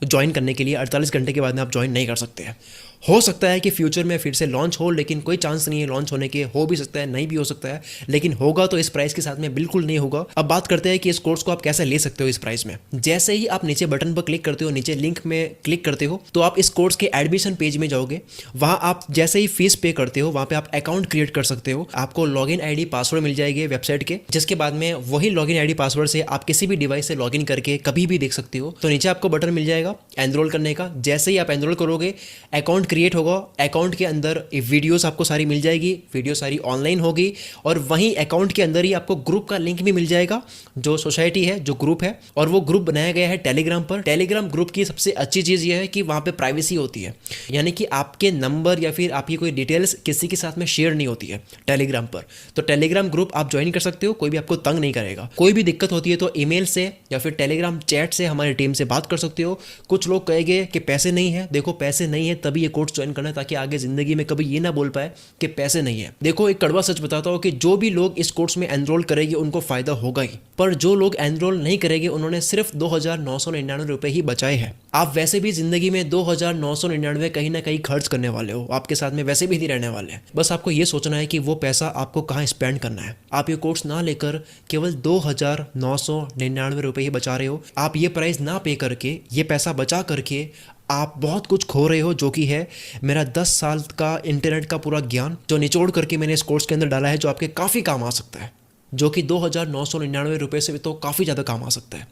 ज्वाइन करने के लिए। 48 घंटे के बाद में आप ज्वाइन नहीं कर सकते हैं। हो सकता है कि फ्यूचर में फिर से लॉन्च हो, लेकिन कोई चांस नहीं है लॉन्च होने के, हो भी सकता है नहीं भी हो सकता है, लेकिन होगा तो इस प्राइस के साथ में बिल्कुल नहीं होगा। अब बात करते हैं कि इस कोर्स को आप कैसे ले सकते हो इस प्राइस में। जैसे ही आप नीचे बटन पर क्लिक करते हो, नीचे लिंक में क्लिक करते हो, तो आप इस कोर्स के एडमिशन पेज में जाओगे। वहाँ आप जैसे ही फीस पे करते हो, वहाँ पे आप अकाउंट क्रिएट कर सकते हो, आपको लॉगिन आईडी पासवर्ड मिल जाएगी वेबसाइट के, जिसके बाद में वही लॉगिन आईडी पासवर्ड से आप किसी भी डिवाइस से लॉगिन करके कभी भी देख सकते हो। तो नीचे आपको बटन मिल जाएगा एनरोल करने का। जैसे ही आप एनरोल करोगे, अकाउंट क्रिएट होगा, अकाउंट के अंदर वीडियोस आपको सारी मिल जाएगी, वीडियो सारी ऑनलाइन होगी, और वहीं अकाउंट के अंदर ही आपको ग्रुप का लिंक भी मिल जाएगा, जो सोसाइटी है, जो ग्रुप है, और वो ग्रुप बनाया गया है टेलीग्राम पर। टेलीग्राम ग्रुप की सबसे अच्छी चीज़ यह है कि वहाँ पे प्राइवेसी होती है, यानी कि आपके नंबर या फिर आपकी कोई डिटेल्स किसी के साथ में शेयर नहीं होती है टेलीग्राम पर। तो टेलीग्राम ग्रुप आप ज्वाइन कर सकते हो, कोई भी आपको तंग नहीं करेगा। कोई भी दिक्कत होती है तो ईमेल से या फिर टेलीग्राम चैट से हमारी टीम से बात कर सकते हो। कुछ लोग कहेंगे कि पैसे नहीं है, देखो पैसे नहीं है तभी ये कोर्स ज्वाइन करना है, ताकि आगे जिंदगी में कभी ये ना बोल पाए कि पैसे नहीं है। देखो, एक कड़वा सच बताता हूं कि जो भी लोग इस कोर्स में एनरोल करेंगे उनको फायदा होगा ही, पर जो लोग एनरोल नहीं करेंगे उन्होंने सिर्फ 2,999 रुपये ही बचाए हैं। आप वैसे भी ज़िंदगी में 2,999 कहीं ना कहीं खर्च करने वाले हो, आपके साथ में वैसे भी नहीं रहने वाले हैं। बस आपको ये सोचना है कि वो पैसा आपको कहाँ स्पेंड करना है। आप ये कोर्स ना लेकर केवल 2,999 रुपये ही बचा रहे हो। आप ये प्राइस ना पे करके, ये पैसा बचा करके आप बहुत कुछ खो रहे हो, जो कि है मेरा 10 साल का इंटरनेट का पूरा ज्ञान, जो निचोड़ करके मैंने इस कोर्स के अंदर डाला है, जो आपके काफ़ी काम आ सकता है, जो कि 2,999 रुपये से भी तो काफ़ी ज़्यादा काम आ सकता है।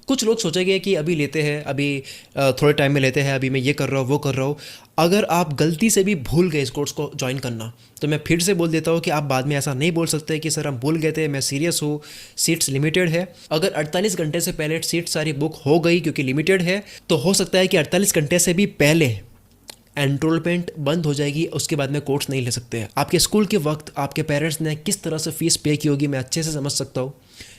कुछ लोग सोचेंगे कि अभी लेते हैं, अभी थोड़े टाइम में लेते हैं, अभी मैं ये कर रहा हूँ, वो कर रहा हूँ। अगर आप गलती से भी भूल गए इस कोर्स को ज्वाइन करना, तो मैं फिर से बोल देता हूँ कि आप बाद में ऐसा नहीं बोल सकते कि सर हम भूल गए थे, मैं सीरियस हूँ, सीट्स लिमिटेड है। अगर 48 घंटे से पहले सीट सारी बुक हो गई क्योंकि लिमिटेड है, तो हो सकता है कि 48 घंटे से भी पहले एनरोलमेंट बंद हो जाएगी, उसके बाद में कोर्स नहीं ले सकते हैं। आपके स्कूल के वक्त आपके पेरेंट्स ने किस तरह से फ़ीस पे की होगी, मैं अच्छे से समझ सकता हूँ,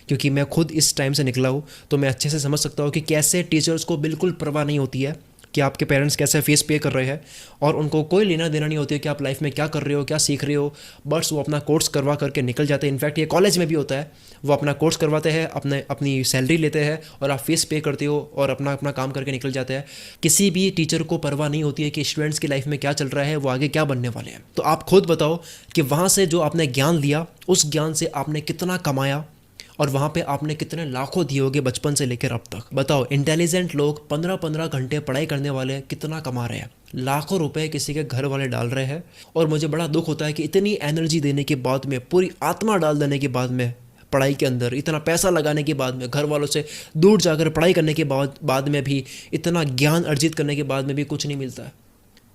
क्योंकि मैं खुद इस टाइम से निकला हूँ। तो मैं अच्छे से समझ सकता हूँ कि कैसे टीचर्स को बिल्कुल परवाह नहीं होती है कि आपके पेरेंट्स कैसे फ़ीस पे कर रहे हैं, और उनको कोई लेना देना नहीं होती है कि आप लाइफ में क्या कर रहे हो, क्या सीख रहे हो। बस वो अपना कोर्स करवा करके निकल जाते हैं। इनफैक्ट ये कॉलेज में भी होता है, वो अपना कोर्स करवाते हैं, अपनी सैलरी लेते हैं और आप फीस पे करते हो और अपना अपना काम करके निकल जाते हैं। किसी भी टीचर को परवाह नहीं होती है कि स्टूडेंट्स की लाइफ में क्या चल रहा है, वो आगे क्या बनने वाले हैं। तो आप खुद बताओ कि वहाँ से जो आपने ज्ञान लिया, उस ज्ञान से आपने कितना कमाया, और वहाँ पे आपने कितने लाखों दिए होगे बचपन से लेकर अब तक। बताओ, इंटेलिजेंट लोग 15-15 घंटे पढ़ाई करने वाले कितना कमा रहे हैं, लाखों रुपए किसी के घर वाले डाल रहे हैं। और मुझे बड़ा दुख होता है कि इतनी एनर्जी देने के बाद में, पूरी आत्मा डाल देने के बाद में, पढ़ाई के अंदर इतना पैसा लगाने के बाद में, घर वालों से दूर जाकर पढ़ाई करने के बाद में भी, इतना ज्ञान अर्जित करने के बाद में भी कुछ नहीं मिलता है।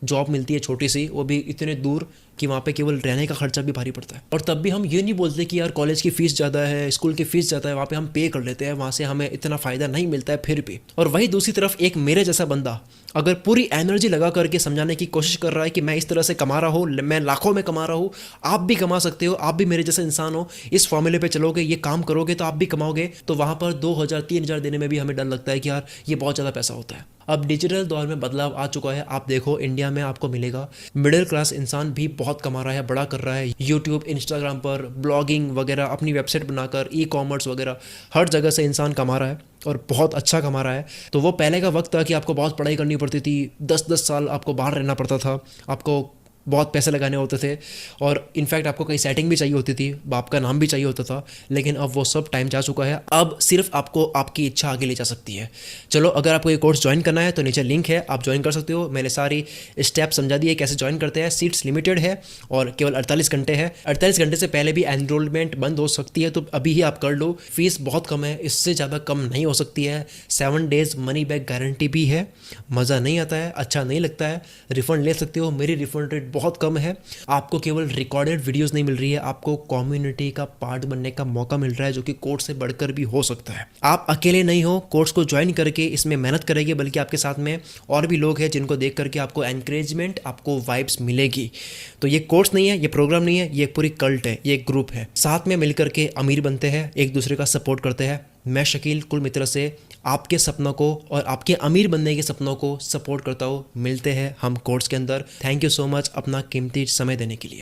जॉब मिलती है छोटी सी, वो भी इतने दूर कि वहाँ पे केवल रहने का खर्चा भी भारी पड़ता है। और तब भी हम ये नहीं बोलते कि यार कॉलेज की फ़ीस ज़्यादा है, स्कूल की फ़ीस ज़्यादा है, वहाँ पे हम पे कर लेते हैं, वहाँ से हमें इतना फ़ायदा नहीं मिलता है फिर भी। और वही दूसरी तरफ एक मेरे जैसा बंदा अगर पूरी एनर्जी लगा करके समझाने की कोशिश कर रहा है कि मैं इस तरह से कमा रहा हूँ, मैं लाखों में कमा रहा हूँ, आप भी कमा सकते हो, आप भी मेरे जैसे इंसान हो, इस फॉर्मूले पे चलोगे, ये काम करोगे तो आप भी कमाओगे, तो वहाँ पर 2,000-3,000 देने में भी हमें डर लगता है कि यार ये बहुत ज़्यादा पैसा होता है। अब डिजिटल दौर में बदलाव आ चुका है। आप देखो, इंडिया में आपको मिलेगा मिडिल क्लास इंसान भी बहुत कमा रहा है, बड़ा कर रहा है। यूट्यूब, इंस्टाग्राम पर ब्लॉगिंग वगैरह, अपनी वेबसाइट बनाकर, ई कॉमर्स वगैरह, हर जगह से इंसान कमा रहा है और बहुत अच्छा कमा रहा है। तो वो पहले का वक्त था कि आपको बहुत पढ़ाई करनी पड़ती थी, 10-10 साल आपको बाहर रहना पड़ता था, आपको बहुत पैसे लगाने होते थे, और इनफैक्ट आपको कहीं सेटिंग भी चाहिए होती थी, बाप का नाम भी चाहिए होता था। लेकिन अब वो सब टाइम जा चुका है। अब सिर्फ आपको आपकी इच्छा आगे ले जा सकती है। चलो, अगर आपको ये कोर्स ज्वाइन करना है तो नीचे लिंक है, आप ज्वाइन कर सकते हो। मैंने सारी स्टेप समझा दिए कैसे ज्वाइन करते हैं। सीट्स लिमिटेड है और केवल 48 घंटे है। 48 घंटे से पहले भी एनरोलमेंट बंद हो सकती है, तो अभी ही आप कर लो। फीस बहुत कम है, इससे ज़्यादा कम नहीं हो सकती है। 7 डेज मनी बैक गारंटी भी है। मज़ा नहीं आता है, अच्छा नहीं लगता है, रिफ़ंड ले सकते हो। मेरी रिफ़ंड रेट बहुत कम है। आपको केवल रिकॉर्डेड वीडियोस नहीं मिल रही है, आपको कम्युनिटी का पार्ट बनने का मौका मिल रहा है, जो कि कोर्स से बढ़कर भी हो सकता है। आप अकेले नहीं हो, कोर्स को ज्वाइन करके इसमें मेहनत करेंगे, बल्कि आपके साथ में और भी लोग हैं जिनको देख करके आपको एनकरेजमेंट, आपको वाइब्स मिलेगी। तो ये कोर्स नहीं है, ये प्रोग्राम नहीं है, ये एक पूरी कल्ट है, ये एक ग्रुप है। साथ में मिलकर के अमीर बनते हैं, एक दूसरे का सपोर्ट करते हैं। मैं शकील कुल मित्र से आपके सपनों को और आपके अमीर बनने के सपनों को सपोर्ट करता हूँ। मिलते हैं हम कोर्स के अंदर। थैंक यू सो मच अपना कीमती समय देने के लिए।